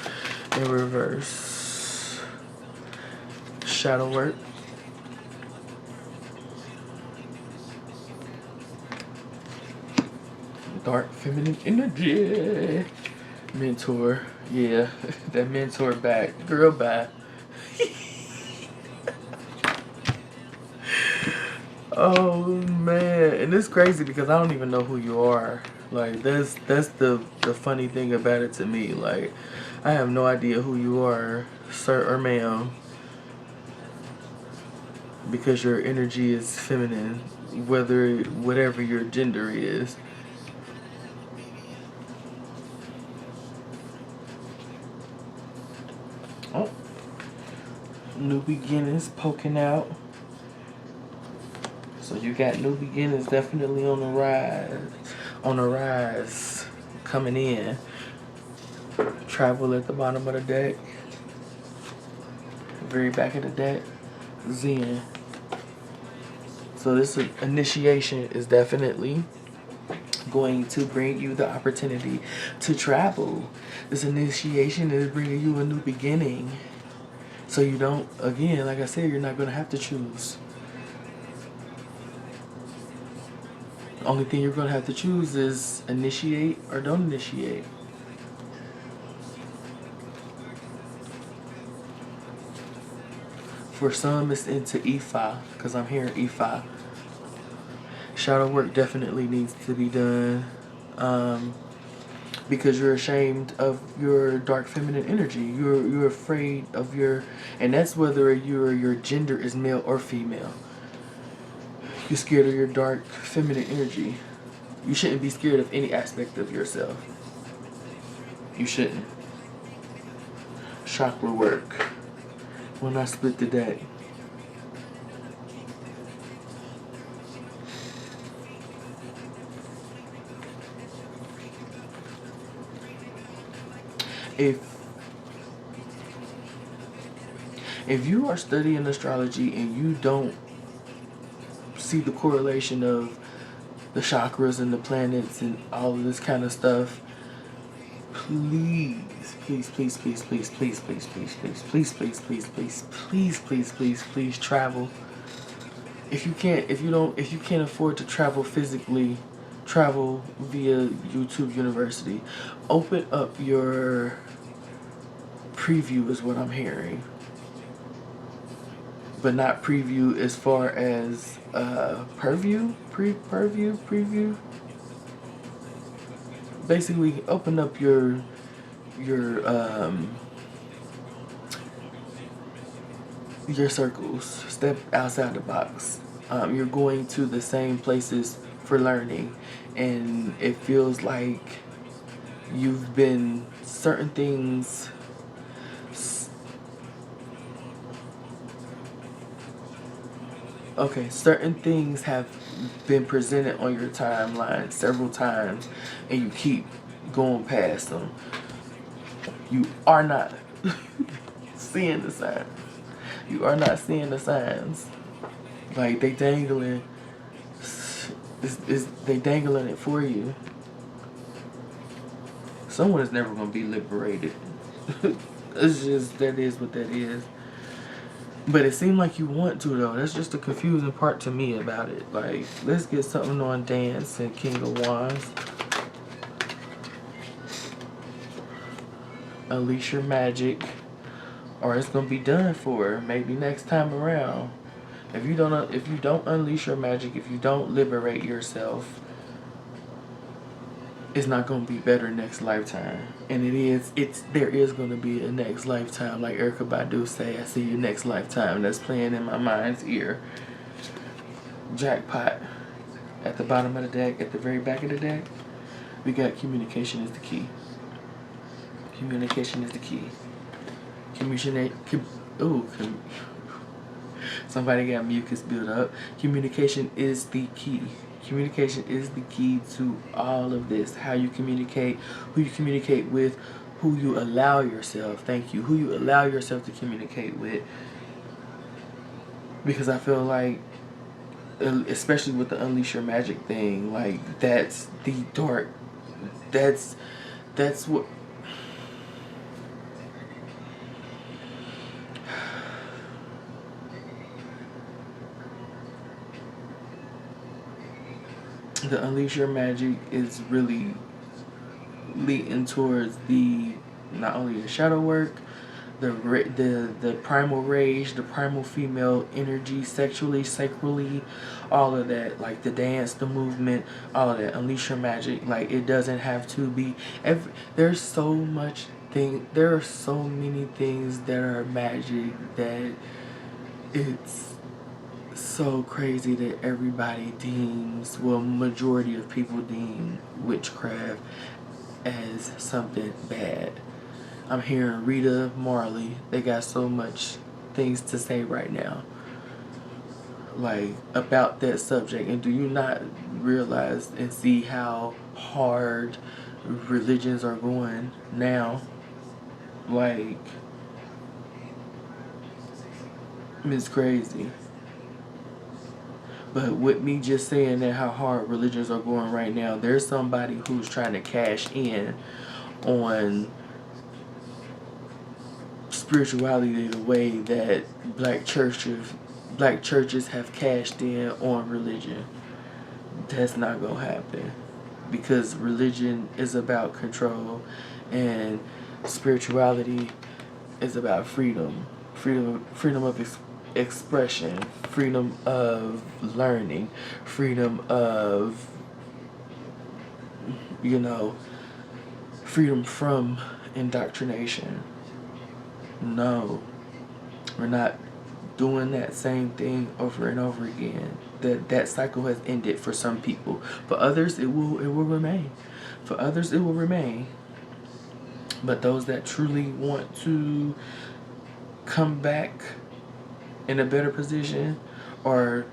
in reverse. Shadow work. Dark feminine energy. Mentor. Yeah, that mentor back. Girl back. Oh man, and it's crazy because I don't even know who you are. Like that's the funny thing about it to me. Like I have no idea who you are, sir or ma'am, because your energy is feminine, whatever your gender is. Oh, new beginnings poking out. So you got new beginnings definitely on the rise, coming in. Travel at the bottom of the deck. Very back of the deck. Zen. So this initiation is definitely going to bring you the opportunity to travel. This initiation is bringing you a new beginning. So you don't, again, like I said, you're not going to have to choose. The only thing you're going to have to choose is initiate or don't initiate. For some, it's into Ifa, because I'm hearing Ifa. Shadow work definitely needs to be done, because you're ashamed of your dark feminine energy. You're afraid of and that's whether your gender is male or female. You're scared of your dark feminine energy. You shouldn't be scared of any aspect of yourself. You shouldn't. Chakra work. When I split the day. If you are studying astrology and you don't see the correlation of the chakras and the planets and all of this kind of stuff, please, please, please, please, please, please, please, please, please, please, please, please, please, please, please, please, please travel. If you can't afford to travel physically, travel via YouTube University. Open up your preview is what I'm hearing. But not preview as far as purview? Preview? Basically, open up your circles. Step outside the box. You're going to the same places for learning, and it feels like you've been certain things. Okay, certain things have been presented on your timeline several times, and you keep going past them. You are not seeing the signs. You are not seeing the signs. Like they dangling. They dangling it for you. Someone is never gonna be liberated. It's just that is what that is. But it seemed like you want to, though. That's just the confusing part to me about it. Like, let's get something on Dance and King of Wands. Unleash your magic, or it's gonna be done for. Maybe next time around. If you don't unleash your magic, if you don't liberate yourself, it's not gonna be better next lifetime. And there is gonna be a next lifetime, like Erykah Badu say, I see you next lifetime. That's playing in my mind's ear. Jackpot. At the bottom of the deck, at the very back of the deck, we got communication is the key. Communication is the key. Somebody got mucus built up. Communication is the key. Communication is the key to all of this. How you communicate, who you communicate with, who you allow yourself, who you allow yourself to communicate with. Because I feel like, especially with the Unleash Your Magic thing, like that's the dark, that's what, the Unleash Your Magic is really leading towards the not only the shadow work, the primal rage, the primal female energy, sexually, sacrally, all of that, like the dance, the movement, all of that. Unleash your magic. Like it doesn't have to be there's so much there are so many things that are magic that it's so crazy that everybody deems, well, majority of people deem witchcraft as something bad. I'm hearing Rita Marley. They got so much things to say right now, like about that subject. And do you not realize and see how hard religions are going now? Like, it's crazy. But with me just saying that how hard religions are going right now, there's somebody who's trying to cash in on spirituality the way that black churches have cashed in on religion. That's not gonna happen, because religion is about control and spirituality is about freedom of expression, freedom of learning, freedom of, freedom from indoctrination. No, we're not doing that same thing over and over again. That cycle has ended for some people. For others, it will remain. For others, it will remain. But those that truly want to come back in a better position or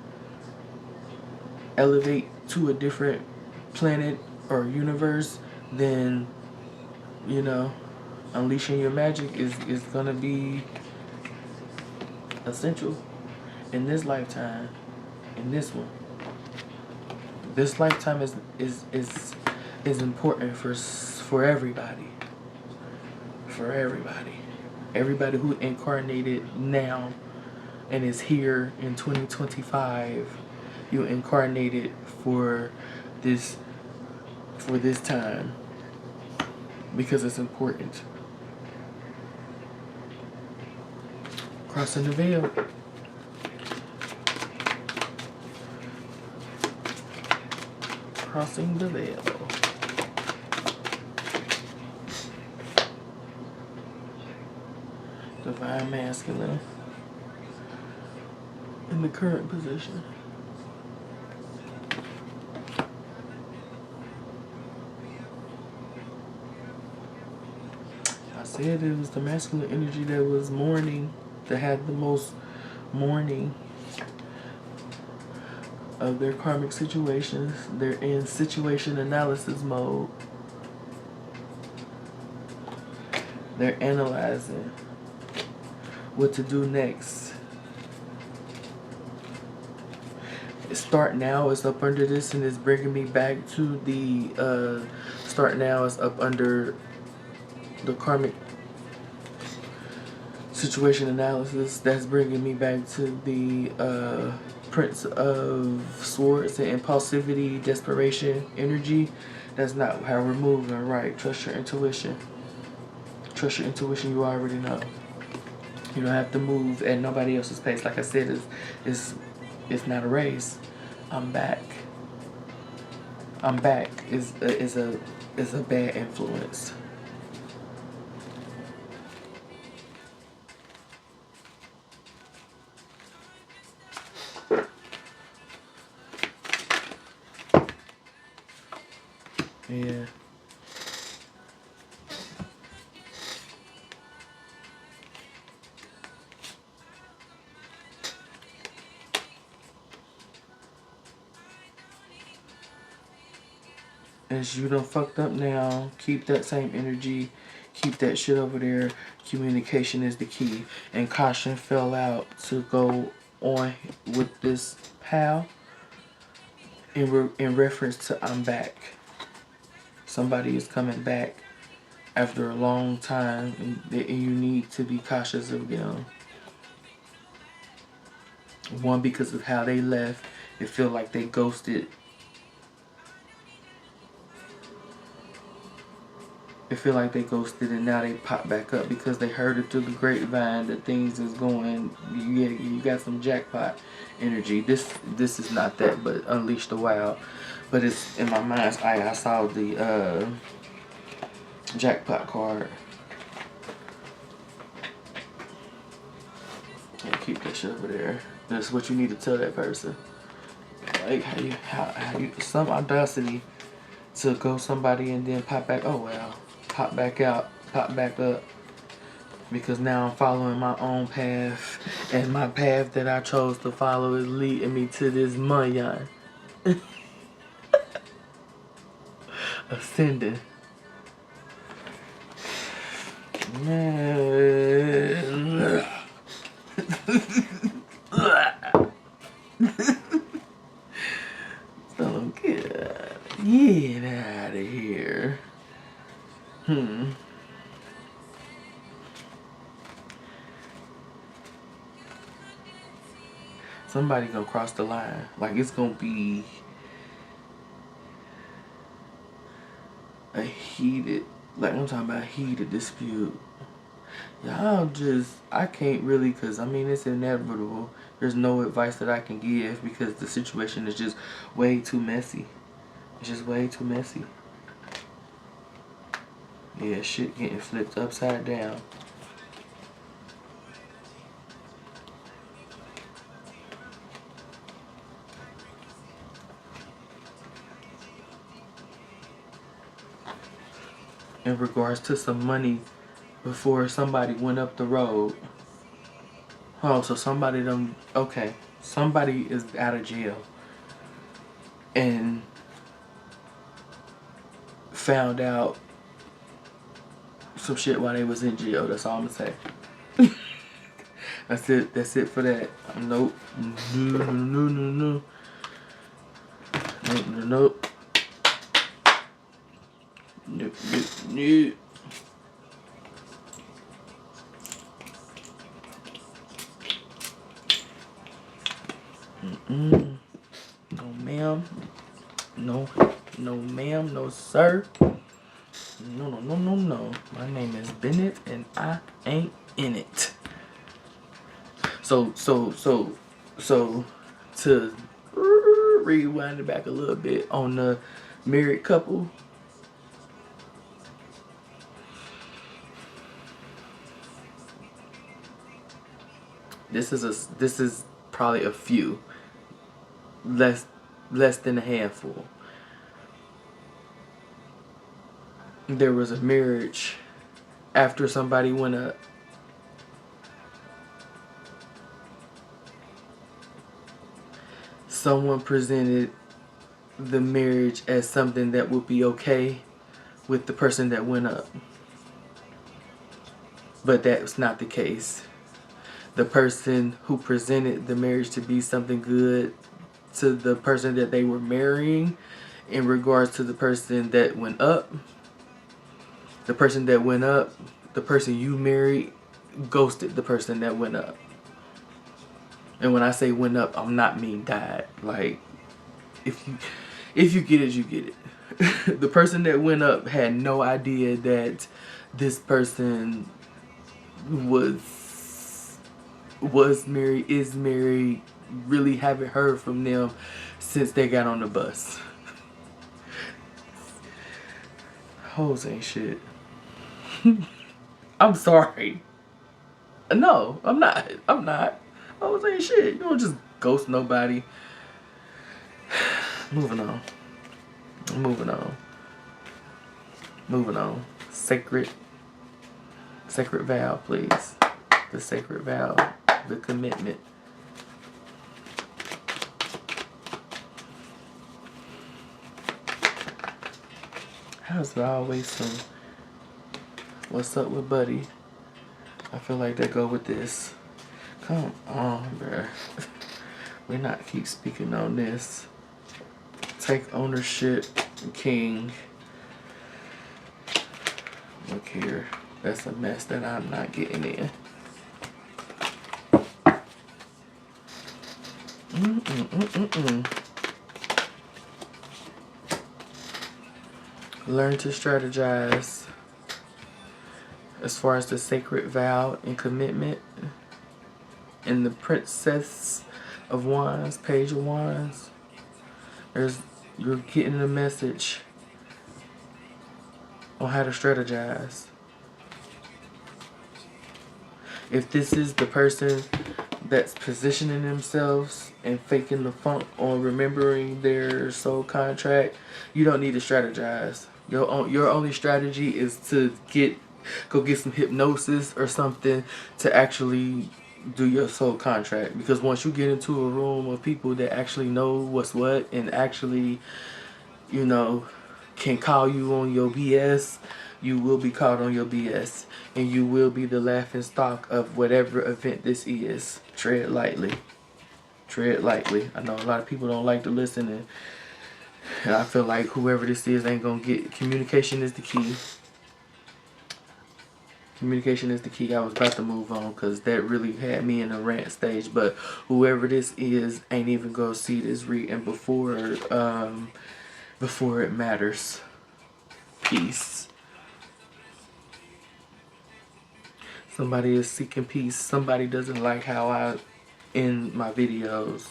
elevate to a different planet or universe, then, you know, unleashing your magic is gonna be essential in this lifetime. In this one, this lifetime is important for everybody. For everybody who incarnated now and is here in 2025. You incarnated for this time because it's important. Crossing the veil. Crossing the veil. Divine masculine in the current position. I said it was the masculine energy that was mourning, that had the most mourning of their karmic situations. They're in situation analysis mode. They're analyzing what to do next. Start now is up under this, and it's bringing me back to the start now is up under the karmic situation analysis. That's bringing me back to the Prince of Swords and impulsivity, desperation, energy. That's not how we're moving, right? Trust your intuition. Trust your intuition. You already know. You don't have to move at nobody else's pace. Like I said, it's not a race. I'm back. I'm back is a bad influence. Yeah. As you done fucked up now, keep that same energy. Keep that shit over there. Communication is the key. And caution fell out to go on with this pal in reference to I'm back. Somebody is coming back after a long time, and you need to be cautious of them. One, because of how they left. It feel like they ghosted. It feel like they ghosted, and now they pop back up because they heard it through the grapevine that things is going. You got some jackpot energy. This is not that, but Unleash the Wild. But it's in my mind's eye. I saw the jackpot card. Yeah, keep that shit over there. That's what you need to tell that person. Like how you some audacity to go somebody and then pop back. Oh well. Pop back out, pop back up, because now I'm following my own path, and my path that I chose to follow is leading me to this Mayan. Ascending. Man. So get out of here. Somebody gonna cross the line. Like, it's gonna be a heated, like I'm talking about heated dispute. Y'all just, I can't really, because I mean, it's inevitable. There's no advice that I can give because the situation is just way too messy. It's just way too messy. Yeah, shit getting flipped upside down. in regards to some money before somebody went up the road. Oh, so somebody done, okay, somebody is out of jail and found out some shit while they was in jail. That's all I'm gonna say. That's it. That's it for that. Nope. No, no, no, no, no. Nope, nope, nope. Nope, nope, nope. Mm-mm. No, ma'am. No, no, ma'am. No, sir. No, no, no, no, no. My name is Bennett, and I ain't in it. So, to rewind it back a little bit on the married couple. This is probably a few, less than a handful. There was a marriage after somebody went up. Someone presented the marriage as something that would be okay with the person that went up. But that's not the case. The person who presented the marriage to be something good to the person that they were marrying, in regards to the person that went up, the person that went up, the person you married, ghosted the person that went up. And when I say went up, I'm not mean died. Like, if you get it, you get it. The person that went up had no idea that this person was married, is married, really haven't heard from them since they got on the bus. Hoes ain't shit. I'm sorry. No, I'm not. I'm not. Hoes ain't shit. You don't just ghost nobody. Moving on. Moving on. Moving on. Sacred vow, please. The sacred vow. The commitment. How's it always some what's up with Buddy? I feel like they go with this. Come on, bruh. We're not keep speaking on this. Take ownership, King. Look here. That's a mess that I'm not getting in. Learn to strategize as far as the sacred vow and commitment. In the Princess of Wands, Page of Wands, you're getting a message on how to strategize. If this is the person that's positioning themselves and faking the funk on remembering their soul contract, you don't need to strategize. Your only strategy is to go get some hypnosis or something to actually do your soul contract. Because once you get into a room of people that actually know what's what and actually, can call you on your BS, you will be caught on your BS. And you will be the laughing stock of whatever event this is. Tread lightly. Tread lightly. I know a lot of people don't like to listen, and I feel like whoever this is ain't gonna get. Communication is the key. Communication is the key. I was about to move on because that really had me in a rant stage. But whoever this is ain't even gonna see this reading before it matters. Peace. Somebody is seeking peace. Somebody doesn't like how I end my videos.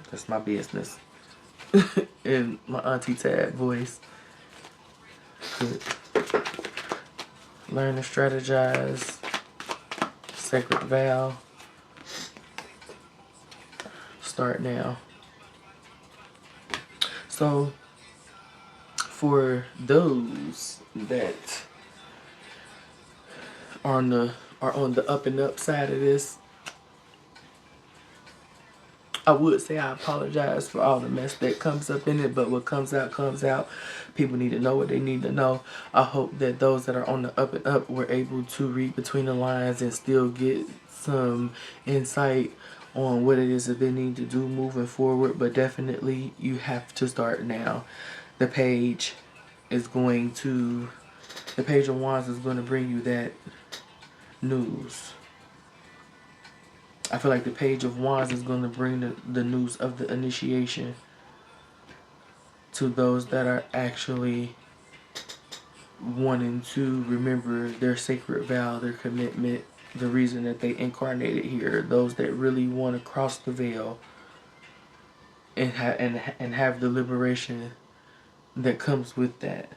That's my business. In my Auntie Tab voice. Good. Learn to strategize. Sacred vow. Start now. So, for those that are on the up and up side of this, I would say I apologize for all the mess that comes up in it, but what comes out comes out. People need to know what they need to know. I hope that those that are on the up and up were able to read between the lines and still get some insight on what it is that they need to do moving forward. But definitely you have to start now. The page of wands is going to bring you that news. I feel like the page of wands is going to bring the news of the initiation to those that are actually wanting to remember their sacred vow, their commitment, the reason that they incarnated here. Those that really want to cross the veil and have the liberation that comes with that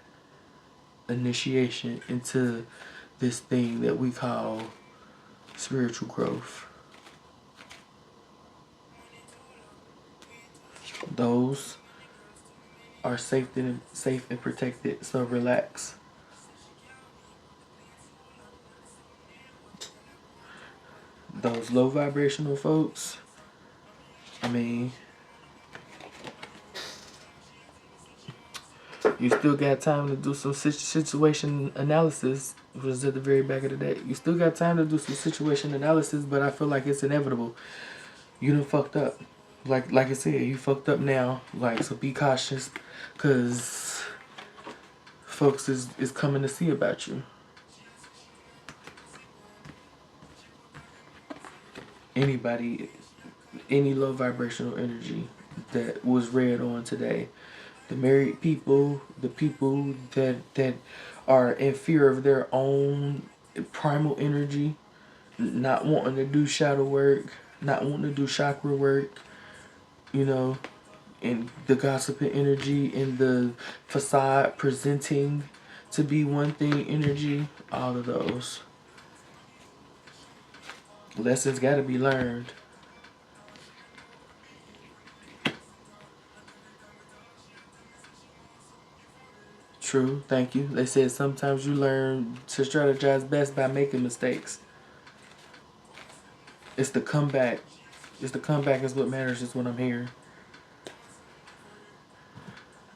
initiation into this thing that we call spiritual growth. Those are safe and protected, so relax. Those low vibrational folks, I mean, you still got time to do some situation analysis, which was at the very back of the deck. You still got time to do some situation analysis, but I feel like it's inevitable. You done fucked up. Like I said, you fucked up now. Like, so be cautious, cause folks is coming to see about you. Anybody, any low vibrational energy that was read on today, the married people, the people that are in fear of their own primal energy, not wanting to do shadow work, not wanting to do chakra work, you know, and the gossiping energy and the facade presenting to be one thing energy, all of those lessons got to be learned. True, thank you. They said sometimes you learn to strategize best by making mistakes. It's the comeback. It's the comeback is what matters, is what I'm hearing.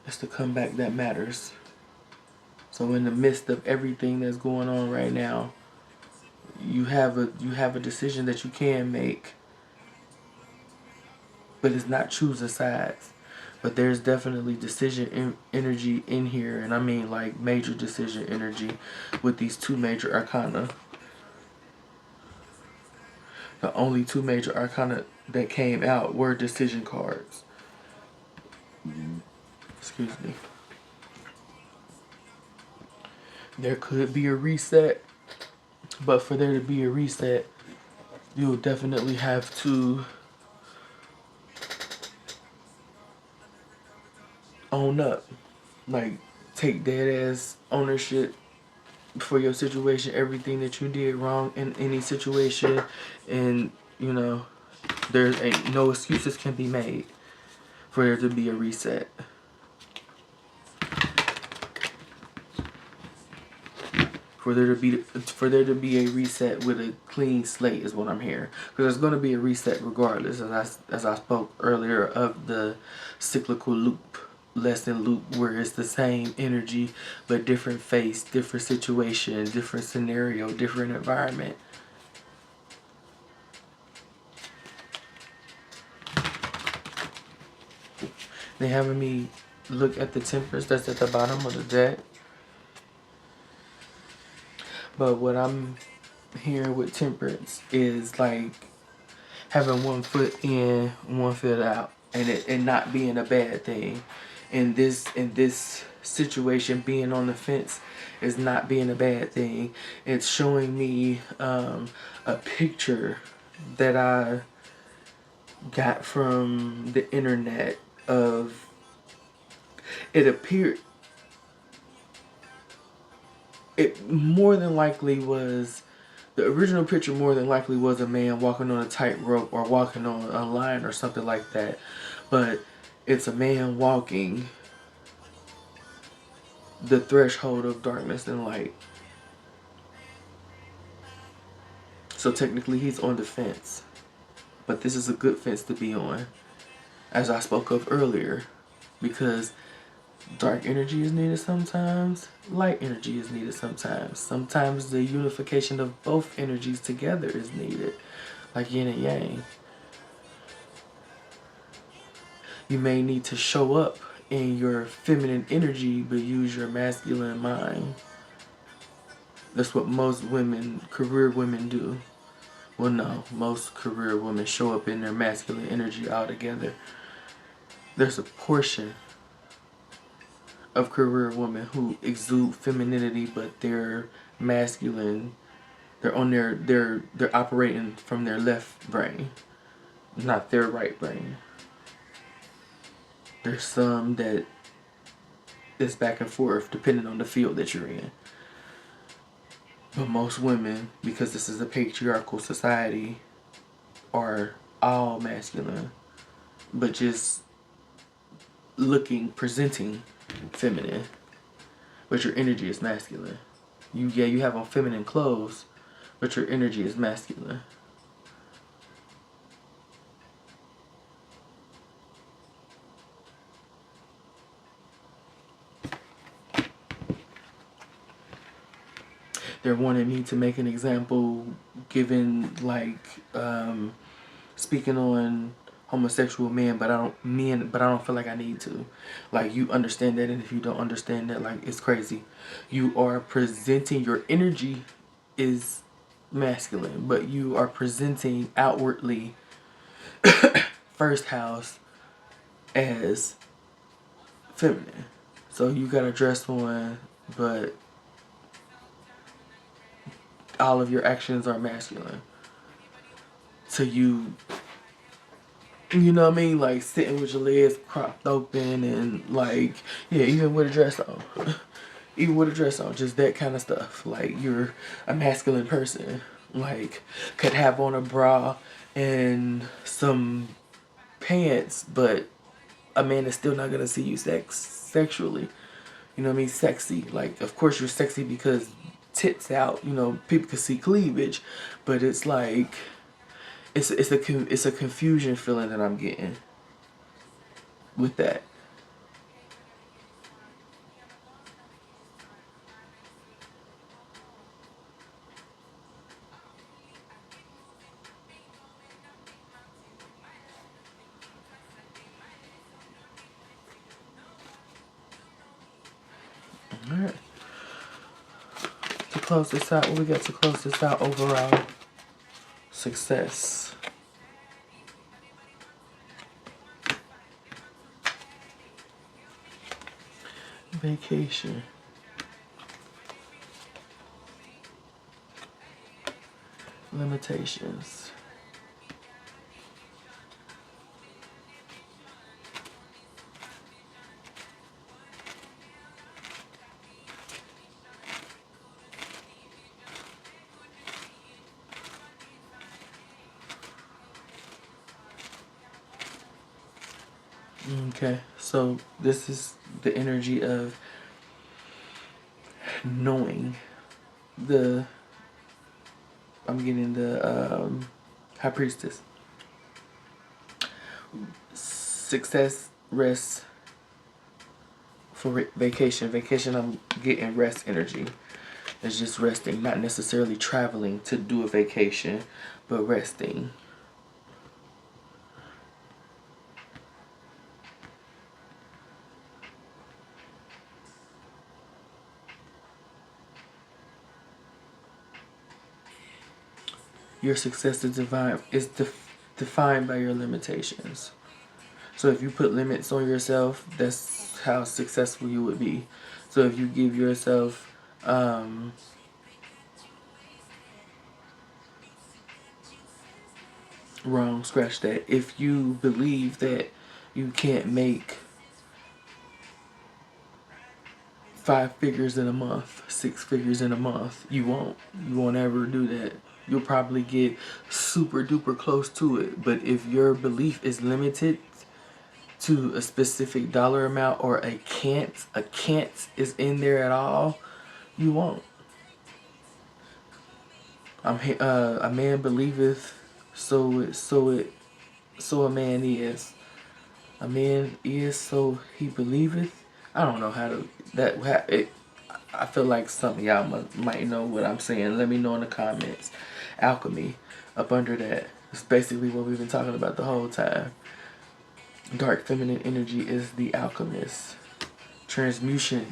It's the comeback that matters. So in the midst of everything that's going on right now, you have a decision that you can make, but it's not choosing sides. But there's definitely decision energy in here, and I mean like major decision energy with these two major arcana. The only two major arcana that came out were decision cards. Excuse me. There could be a reset, but for there to be a reset, you'll definitely have to own up. Like, take dead ass ownership for your situation, everything that you did wrong in any situation, and you know, no excuses can be made for there to be a reset. For there to be a reset with a clean slate is what I'm hearing. Because there's going to be a reset regardless, as I spoke earlier of the cyclical loop, lesson loop, where it's the same energy but different face, different situation, different scenario, different environment. They having me look at the Temperance that's at the bottom of the deck. But what I'm hearing with Temperance is like having one foot in, one foot out, and it not being a bad thing. In this situation, being on the fence is not being a bad thing. It's showing me a picture that I got from the internet of, it appeared, it more than likely was, the original picture more than likely was a man walking on a tightrope or walking on a line or something like that. But it's a man walking the threshold of darkness and light. So technically he's on the fence. But this is a good fence to be on, as I spoke of earlier, because dark energy is needed sometimes, light energy is needed sometimes. Sometimes the unification of both energies together is needed, like yin and yang. You may need to show up in your feminine energy, but use your masculine mind. That's what most women, career women, do. Well, no, most career women show up in their masculine energy altogether. There's a portion of career women who exude femininity, but they're masculine. They're on they're operating from their left brain, not their right brain. There's some that is back and forth depending on the field that you're in. But most women, because this is a patriarchal society, are all masculine, but just presenting feminine, but your energy is masculine. You have on feminine clothes, but your energy is masculine. They're wanting me to make an example, given like speaking on homosexual men, but I don't feel like I need to. Like, you understand that, and if you don't understand that, like, it's crazy. You are presenting, your energy is masculine, but you are presenting outwardly first house as feminine. So you got a dress on, but all of your actions are masculine. So you know what I mean? Like, sitting with your legs cropped open and, like, yeah, even with a dress on. Even with a dress on, just that kind of stuff. Like, you're a masculine person. Like, could have on a bra and some pants, but a man is still not going to see you sexually. You know what I mean? Sexy. Like, of course you're sexy because tits out. You know, people can see cleavage. But it's like, it's a confusion feeling that I'm getting with that. Alright. To close this out, what we got to close this out? Overall success. Vacation. Limitations. Okay, so this is the energy of knowing I'm getting the High Priestess. Success, rest for vacation. Vacation, I'm getting rest energy. It's just resting, not necessarily traveling to do a vacation, but resting. Your success is defined by your limitations. So if you put limits on yourself, that's how successful you would be. So if you give yourself wrong, scratch that. If you believe that you can't make 5 figures in a month, 6 figures in a month, you won't ever do that. You'll probably get super duper close to it. But if your belief is limited, to a specific dollar amount, or a can't is in there at all, you won't. A man believeth, so a man is. A man is, so he believeth. I don't know how to it. I feel like some of y'all might know what I'm saying. Let me know in the comments. Alchemy, up under that. It's basically what we've been talking about the whole time. Dark feminine energy is the alchemist. Transmutation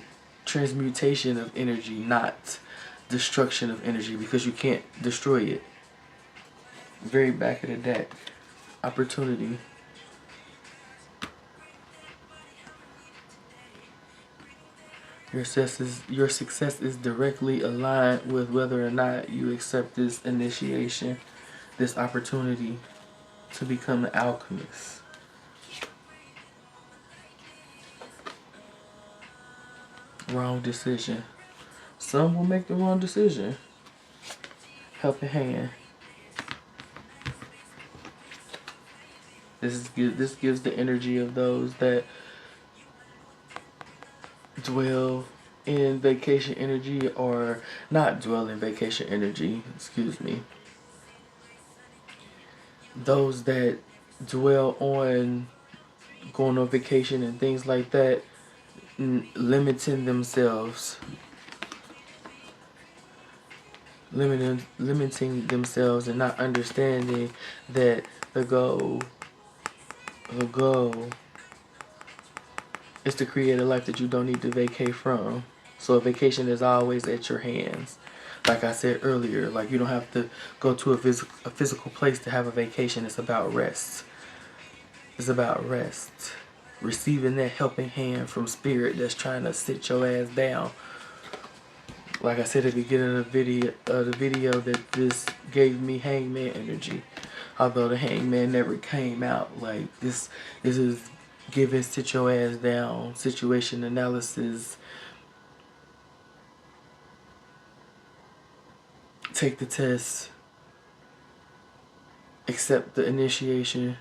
of energy, not destruction of energy, because you can't destroy it. Very back of the deck. Opportunity. Your success is directly aligned with whether or not you accept this initiation, this opportunity to become an alchemist. Wrong decision. Some will make the wrong decision. Helping hand. This gives the energy of those that dwell in vacation energy, or not dwell in vacation energy, excuse me. Those that dwell on going on vacation and things like that, limiting themselves. Limiting themselves and not understanding that the goal is to create a life that you don't need to vacate from. So a vacation is always at your hands. Like I said earlier, like you don't have to go to a physical place to have a vacation. It's about rest. It's about rest. Receiving that helping hand from spirit that's trying to sit your ass down. Like I said at the beginning of the video, that this gave me hangman energy. Although the hangman never came out. Like this is giving sit your ass down, situation analysis. Take the test, accept the initiation,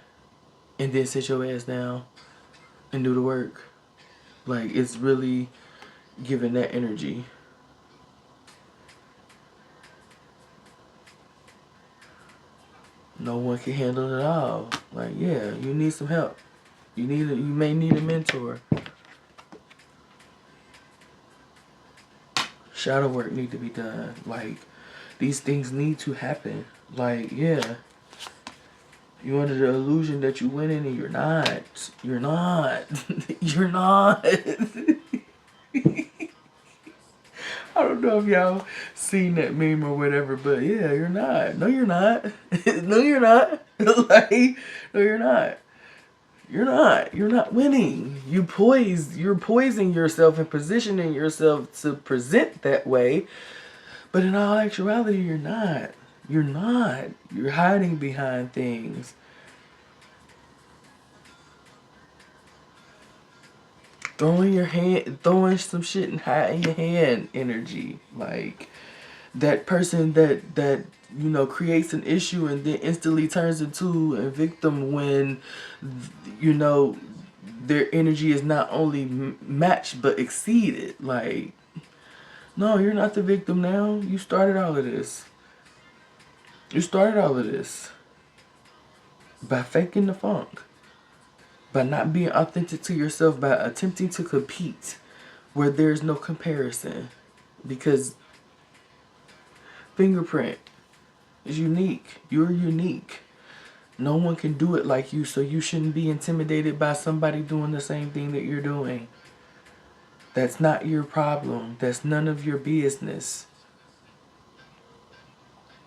and then sit your ass down and do the work. Like, it's really giving that energy. No one can handle it all. Like, yeah, you need some help. You may need a mentor. Shadow work need to be done. Like, these things need to happen. Like, yeah. You're under the illusion that you winning and you're not. You're not. You're not. I don't know if y'all seen that meme or whatever, but yeah, you're not. No, you're not. No, you're not. Like, no, you're not. You're not. You're not winning. You're poising yourself and positioning yourself to present that way. But in all actuality, you're not. You're not. You're hiding behind things. Throwing some shit and hiding your hand energy. Like, that person that you know creates an issue and then instantly turns into a victim when, you know, their energy is not only matched but exceeded. Like, no, you're not the victim now. You started all of this. You started all of this by faking the funk, by not being authentic to yourself, by attempting to compete where there's no comparison, because fingerprint is unique. You're unique. No one can do it like you, so you shouldn't be intimidated by somebody doing the same thing that you're doing. That's not your problem. That's none of your business.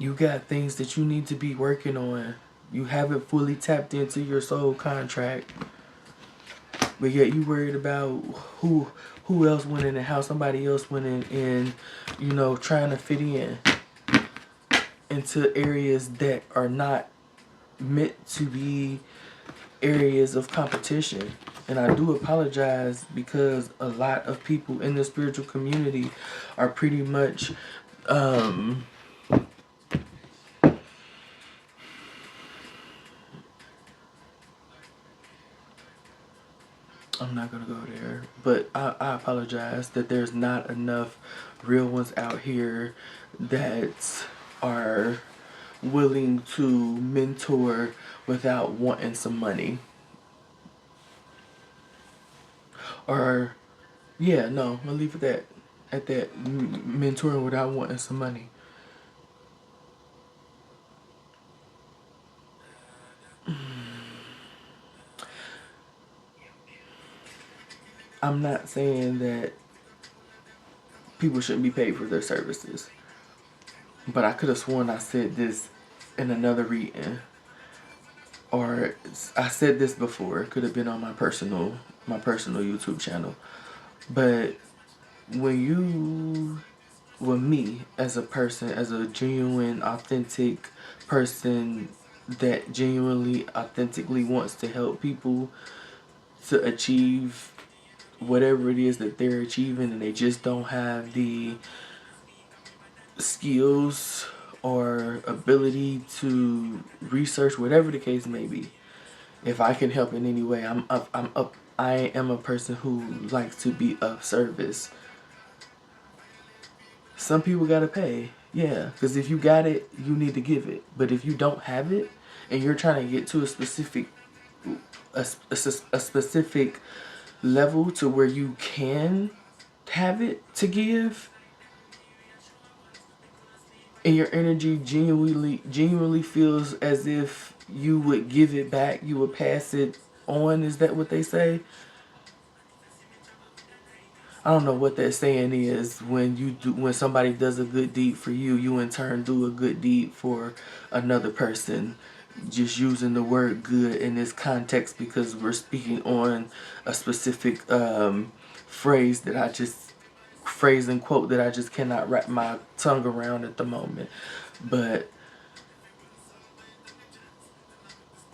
You got things that you need to be working on. You haven't fully tapped into your soul contract. But yet you worried about who else went in and how somebody else went in, and, you know, trying to fit into areas that are not meant to be areas of competition. And I do apologize, because a lot of people in the spiritual community are pretty much I'm not gonna go there. But I apologize that there's not enough real ones out here that are willing to mentor without wanting some money. Or, yeah, no, I'll leave it at that. Mentoring without wanting some money. I'm not saying that people shouldn't be paid for their services, but I could have sworn I said this in another reading, or I said this before. It could have been on my personal YouTube channel. But when you, when me as a person, as a genuine, authentic person that genuinely, authentically wants to help people to achieve whatever it is that they're achieving, and they just don't have the skills or ability to research, whatever the case may be. If I can help in any way, I am a person who likes to be of service. Some people gotta pay, yeah, because if you got it, you need to give it. But if you don't have it, and you're trying to get to a specific level to where you can have it to give, and your energy genuinely feels as if you would give it back, you would pass it on. Is that what they say? I don't know what that saying is. When somebody does a good deed for you, you in turn do a good deed for another person. Just using the word good in this context because we're speaking on a specific phrase that I just phrase and quote that I just cannot wrap my tongue around at the moment. But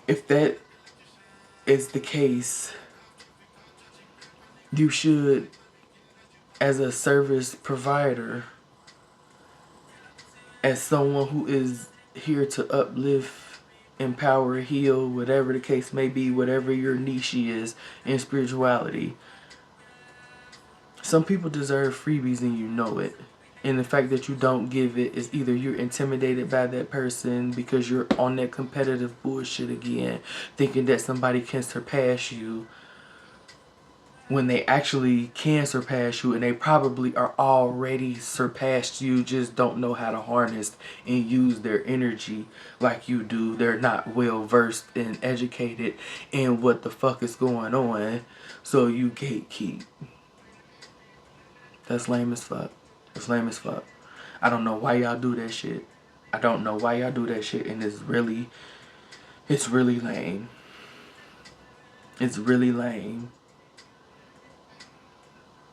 if that is the case, you should, as a service provider, as someone who is here to uplift, empower, heal, whatever the case may be, whatever your niche is in spirituality, some people deserve freebies and you know it. And the fact that you don't give it is either you're intimidated by that person because you're on that competitive bullshit again, thinking that somebody can surpass you when they actually can surpass you, and they probably are already surpassed you, just don't know how to harness and use their energy like you do. They're not well versed and educated in what the fuck is going on, so you gatekeep. That's lame as fuck. That's lame as fuck. I don't know why y'all do that shit. I don't know why y'all do that shit, and it's really lame. It's really lame.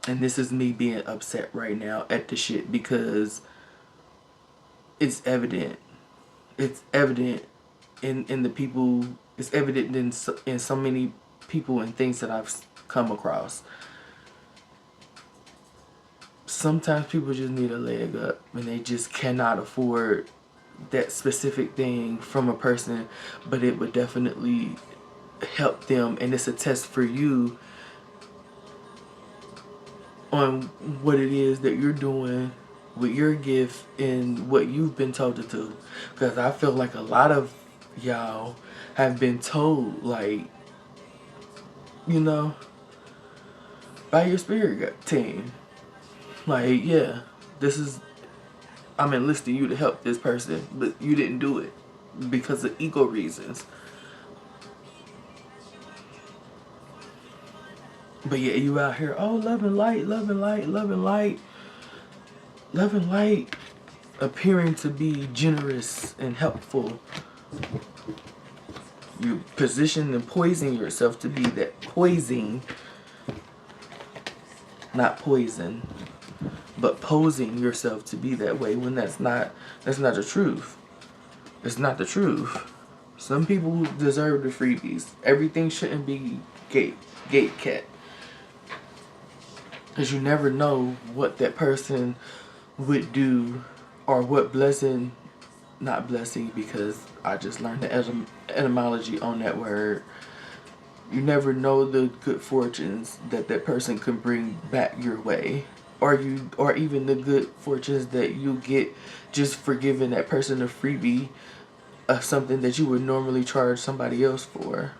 And this is me being upset right now at the shit because it's evident. It's evident in the people. It's evident in so many people and things that I've come across. Sometimes people just need a leg up and they just cannot afford that specific thing from a person, but it would definitely help them, and it's a test for you on what it is that you're doing with your gift and what you've been told to do. Because I feel like a lot of y'all have been told, like, you know, by your spirit team, like, yeah, this is, I'm enlisting you to help this person, but you didn't do it because of ego reasons. But yeah, you out here, oh, love and light, love and light, love and light, love and light, appearing to be generous and helpful. You position and poison yourself to be that poison, not poison, but posing yourself to be that way when that's not the truth. It's not the truth. Some people deserve the freebies. Everything shouldn't be gate kept. Because you never know what that person would do, or what blessing, not blessing, because I just learned the etymology on that word. You never know the good fortunes that that person can bring back your way, or even the good fortunes that you get just for giving that person a freebie of something that you would normally charge somebody else for.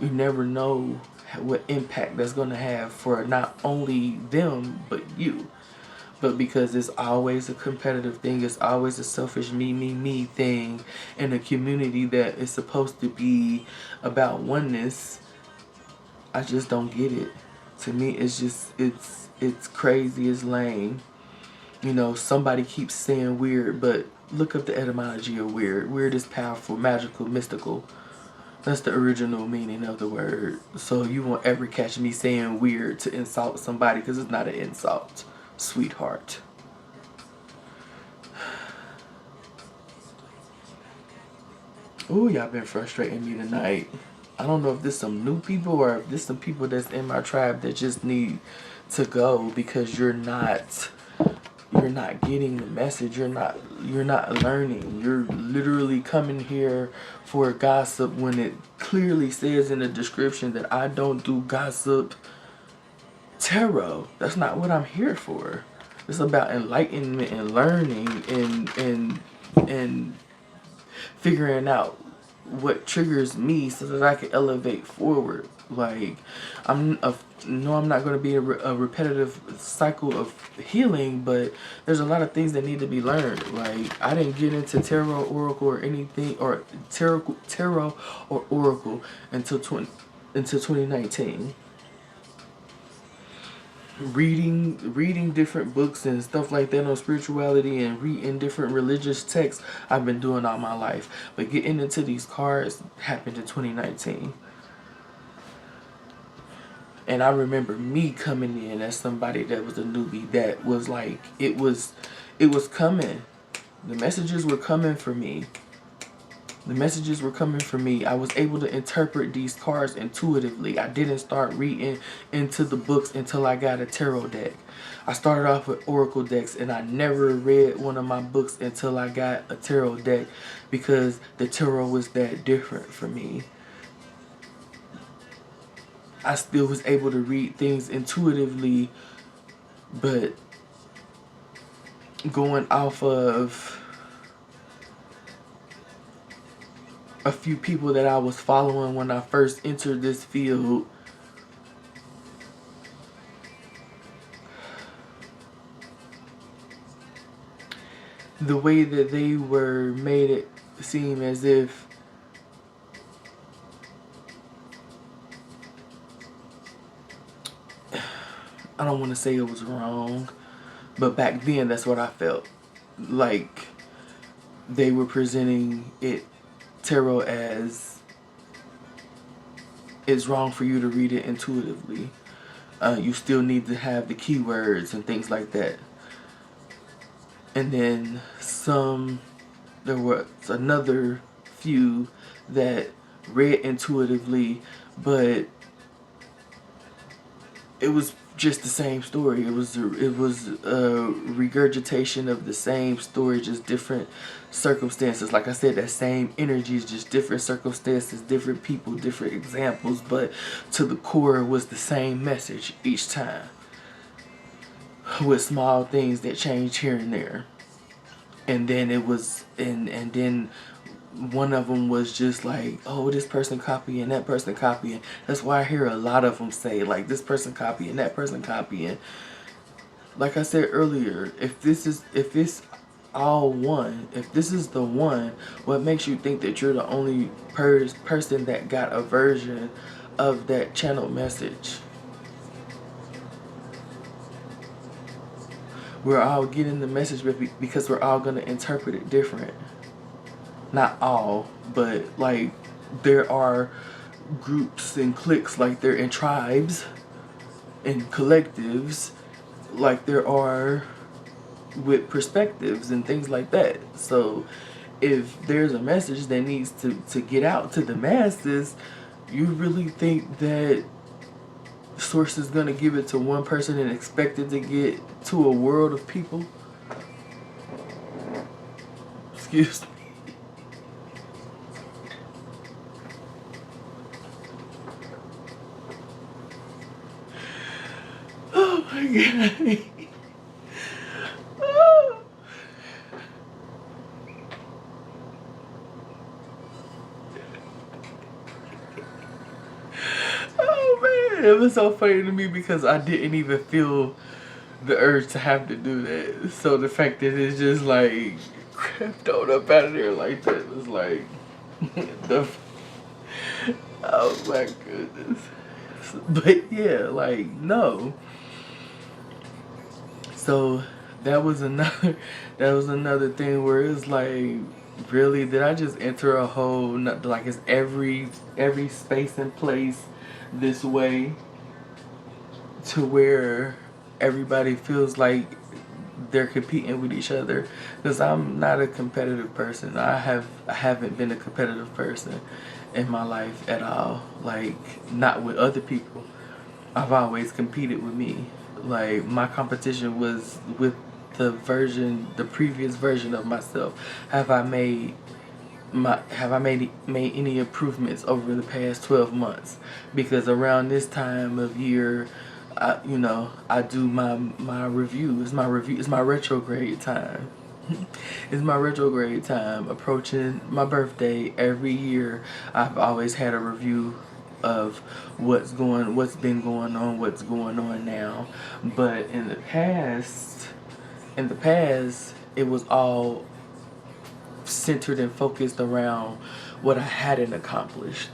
You never know what impact that's going to have for not only them but you. But because it's always a competitive thing, it's always a selfish me thing in a community that is supposed to be about oneness, I just don't get it. To me, it's just, it's crazy, it's lame. You know, somebody keeps saying weird, but look up the etymology of weird. Weird is powerful, magical, mystical. That's the original meaning of the word. So you won't ever catch me saying weird to insult somebody, because it's not an insult, sweetheart. Ooh, y'all been frustrating me tonight. I don't know if this some new people or if this some people that's in my tribe that just need to go because you're not getting the message. You're not learning. You're literally coming here for gossip when it clearly says in the description that I don't do gossip tarot. That's not what I'm here for. It's about enlightenment and learning and figuring out what triggers me so that I can elevate forward. Like, I'm not going to be a repetitive cycle of healing, but there's a lot of things that need to be learned. Like, I didn't get into tarot, oracle, or anything, or tarot or oracle until 2019. Reading different books and stuff like that on spirituality and reading different religious texts I've been doing all my life, but getting into these cards happened in 2019. And I remember me coming in as somebody that was a newbie, that was like, it was coming. The messages were coming for me. I was able to interpret these cards intuitively. I didn't start reading into the books until I got a tarot deck. I started off with oracle decks, and I never read one of my books until I got a tarot deck, because the tarot was that different for me. I still was able to read things intuitively, but going off of a few people that I was following when I first entered this field, the way that they were made it seem as if I don't want to say it was wrong, but back then that's what I felt. Like, they were presenting it, tarot, as it's wrong for you to read it intuitively. You still need to have the keywords and things like that. And then there was another few that read intuitively, but it was just the same story. It was a regurgitation of the same story, just different circumstances. Like I said, that same energy is just different circumstances, different people, different examples, but to the core it was the same message each time, with small things that changed here and there. And then it was, and then one of them was just like, oh, this person copying, that person copying. That's why I hear a lot of them say, like, this person copying, that person copying. Like I said earlier, if it's all one, if this is the one, what makes you think that you're the only person that got a version of that channel message? We're all getting the message because we're all going to interpret it different. Not all, but like, there are groups and cliques, like they're in tribes and collectives, like there are with perspectives and things like that. So if there's a message that needs to get out to the masses, you really think that Source is going to give it to one person and expect it to get to a world of people? Excuse me. my God. Oh. Oh man, it was so funny to me because I didn't even feel the urge to have to do that. So the fact that it's just like crept on up out of there like that was like the oh my goodness. But yeah, like no. So that was another thing where it's like, really, did I just enter a whole like, is every space and place this way to where everybody feels like they're competing with each other? Because I'm not a competitive person. I haven't been a competitive person in my life at all. Like, not with other people. I've always competed with me. Like, my competition was with the previous version of myself. Have I made any improvements over the past 12 months? Because around this time of year, I do my review. It's my retrograde time. It's my retrograde time approaching my birthday every year. I've always had a review of what's been going on, what's going on now. But in the past, it was all centered and focused around what I hadn't accomplished.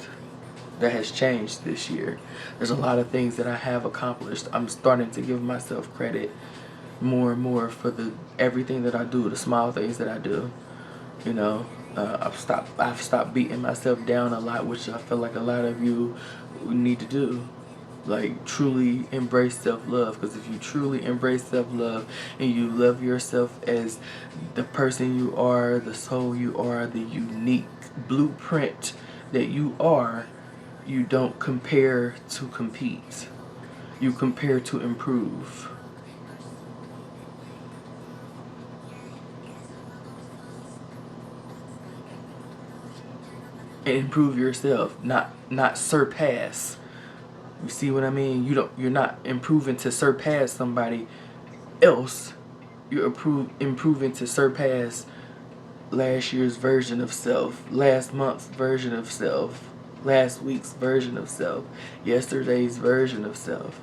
That has changed this year. There's a lot of things that I have accomplished. I'm starting to give myself credit more and more for the everything that I do, the small things that I do. You know, I've stopped beating myself down a lot, which I feel like a lot of you need to do. Like, truly embrace self-love, because if you truly embrace self-love and you love yourself as the person you are, the soul you are, the unique blueprint that you are, you don't compare to compete. You compare to improve. And improve yourself, not surpass. You see what I mean? You're not improving to surpass somebody else. You're improving to surpass last year's version of self, last month's version of self, last week's version of self, yesterday's version of self.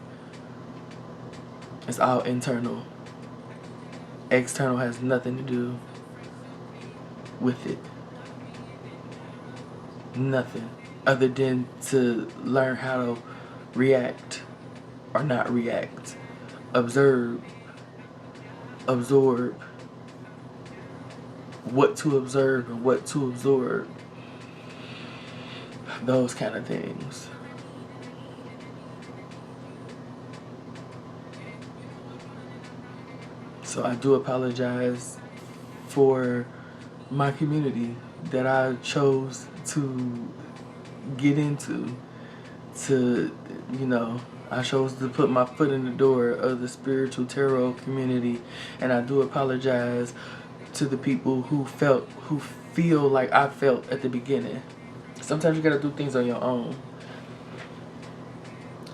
It's all internal. External has nothing to do with it. Nothing. Other than to learn how to react or not react. Observe. Absorb. What to observe and what to absorb. Those kind of things. So I do apologize for my community that I chose to get into. I chose to put my foot in the door of the spiritual tarot community, and I do apologize to the people who feel like I felt at the beginning. Sometimes you gotta do things on your own.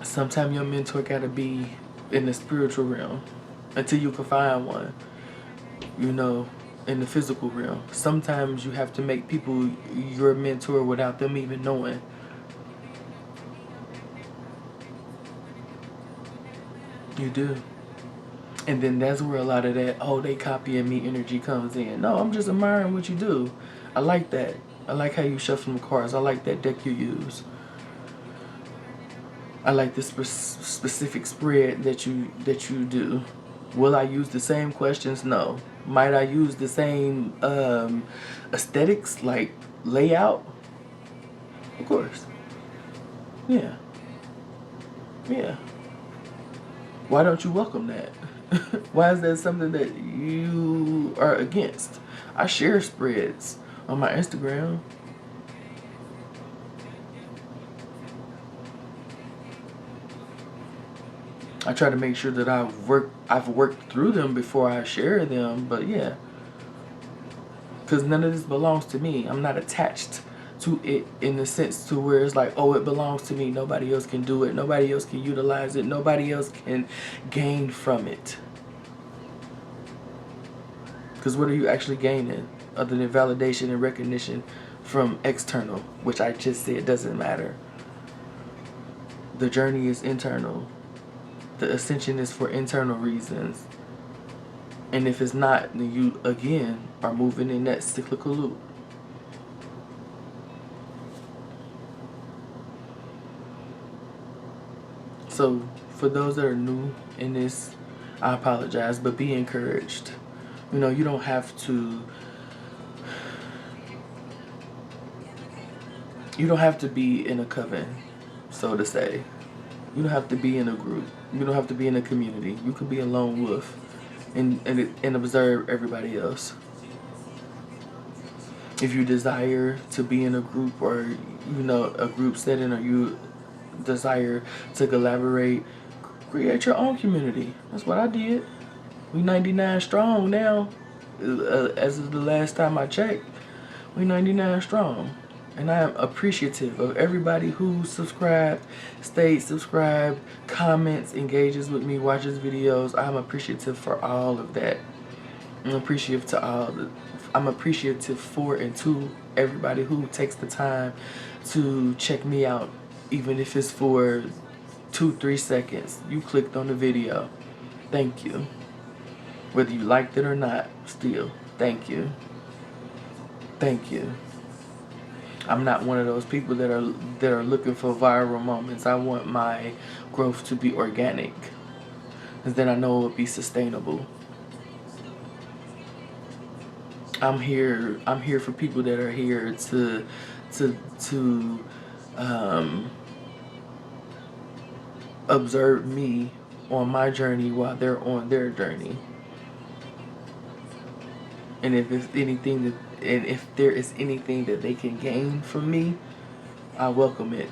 Sometimes your mentor gotta be in the spiritual realm until you can find one, in the physical realm. Sometimes you have to make people your mentor without them even knowing. You do. And then that's where a lot of that, oh, they copying me energy comes in. No, I'm just admiring what you do. I like that. I like how you shuffle them cards. I like that deck you use. I like this specific spread that you do. Will I use the same questions? No. Might I use the same aesthetics, like layout? Of course. Yeah. Yeah. Why don't you welcome that? Why is that something that you are against? I share spreads on my Instagram. I try to make sure that I've worked through them before I share them, but yeah. Because none of this belongs to me. I'm not attached to it in the sense to where it's like, oh, it belongs to me. Nobody else can do it. Nobody else can utilize it. Nobody else can gain from it. Because what are you actually gaining other than validation and recognition from external, which I just said doesn't matter. The journey is internal. The ascension is for internal reasons. And if it's not, then you, again, are moving in that cyclical loop. So, for those that are new in this, I apologize, but be encouraged. You know, you don't have to... You don't have to be in a coven, so to say. You don't have to be in a group. You don't have to be in a community. You could be a lone wolf and observe everybody else. If you desire to be in a group or, you know, a group setting, or you desire to collaborate, create your own community. That's what I did. We 99 strong now. As of the last time I checked, we 99 strong. And I am appreciative of everybody who subscribed, stayed subscribed, comments, engages with me, watches videos. I'm appreciative for all of that. I'm appreciative for and to everybody who takes the time to check me out, even if it's for 2-3 seconds. You clicked on the video. Thank you. Whether you liked it or not, still, thank you. Thank you. I'm not one of those people that are looking for viral moments. I want my growth to be organic, because then I know it will be sustainable. I'm here for people that are here to observe me on my journey while they're on their journey. And if there is anything that they can gain from me, I welcome it.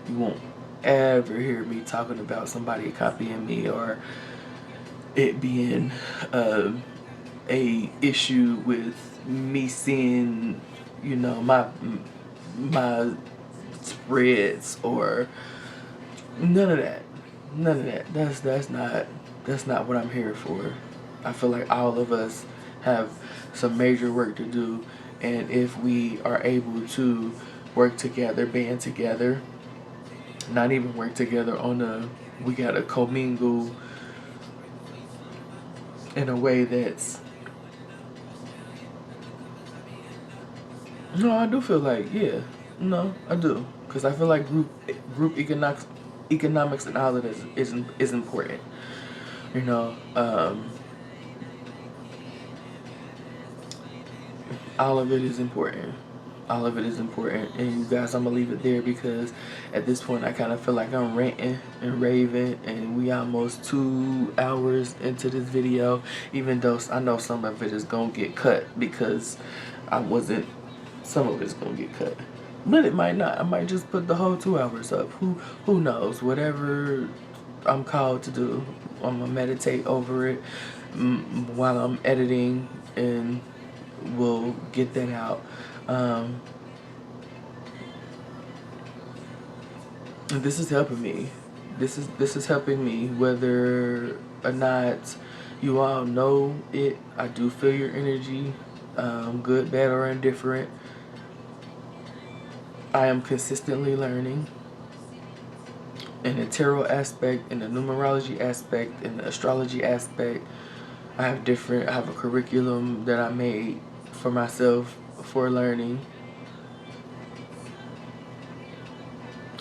You won't ever hear me talking about somebody copying me or it being a issue with me seeing, you know, my spreads or none of that. That's not what I'm here for. I feel like all of us have some major work to do, and if we are able to work together, band together, not even work together we gotta commingle in a way that's... No, I do feel like, yeah, no, I do, because I feel like group economics and all of this is important, you know. All of it is important. All of it is important. And you guys, I'm going to leave it there, because at this point I kind of feel like I'm ranting and raving, and we almost 2 hours into this video, even though I know some of it is going to get cut because some of it's going to get cut. But it might not. I might just put the whole 2 hours up. Who knows? Whatever I'm called to do, I'm going to meditate over it while I'm editing, and we'll get that out. And this is helping me. This is helping me, whether or not you all know it. I do feel your energy, good, bad, or indifferent. I am consistently learning in the tarot aspect, in the numerology aspect, in the astrology aspect. I have a curriculum that I made for myself for learning,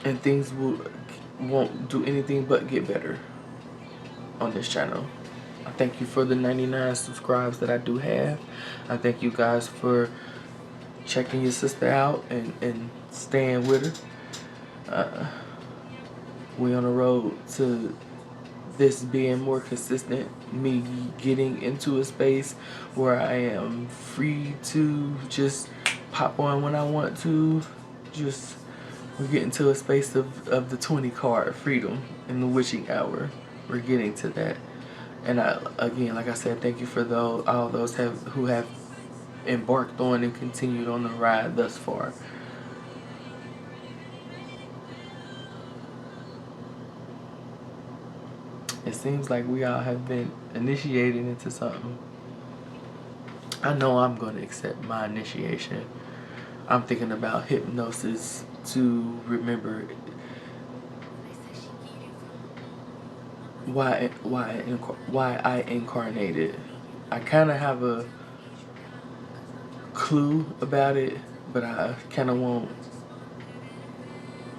and things won't do anything but get better on this channel. I thank you for the 99 subscribes that I do have. I thank you guys for checking your sister out and staying with her. We on the road to this being more consistent, me getting into a space where I am free to just pop on when I want to. We're getting to a space of the 20 card freedom in the witching hour. We're getting to that. And again, like I said, thank you for all those who have embarked on and continued on the ride thus far. It seems like we all have been initiated into something. I know I'm going to accept my initiation. I'm thinking about hypnosis to remember why I incarnated. I kind of have a clue about it, but I kind of want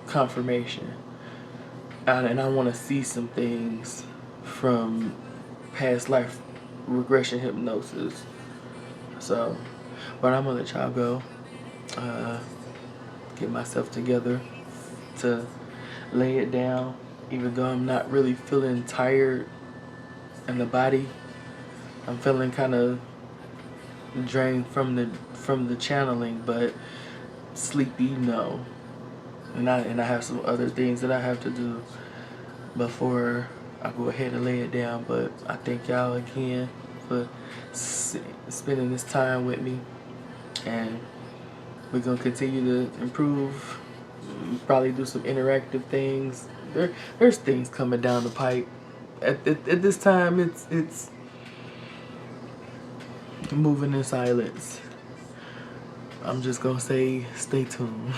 confirmation. And I want to see some things from past life regression hypnosis. So, but I'm gonna let y'all go. Get myself together to lay it down, even though I'm not really feeling tired in the body. I'm feeling kind of drained from the channeling, but sleepy, no. And I have some other things that I have to do before I go ahead and lay it down. But I thank y'all again for spending this time with me, and we're gonna continue to improve. Probably do some interactive things. There's things coming down the pipe. At this time, it's moving in silence. I'm just gonna say stay tuned.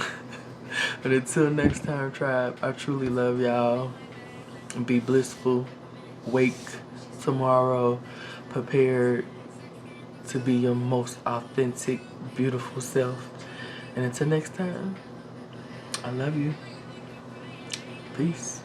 But until next time, tribe, I truly love y'all. Be blissful. Wake tomorrow prepared to be your most authentic, beautiful self. And until next time, I love you. Peace.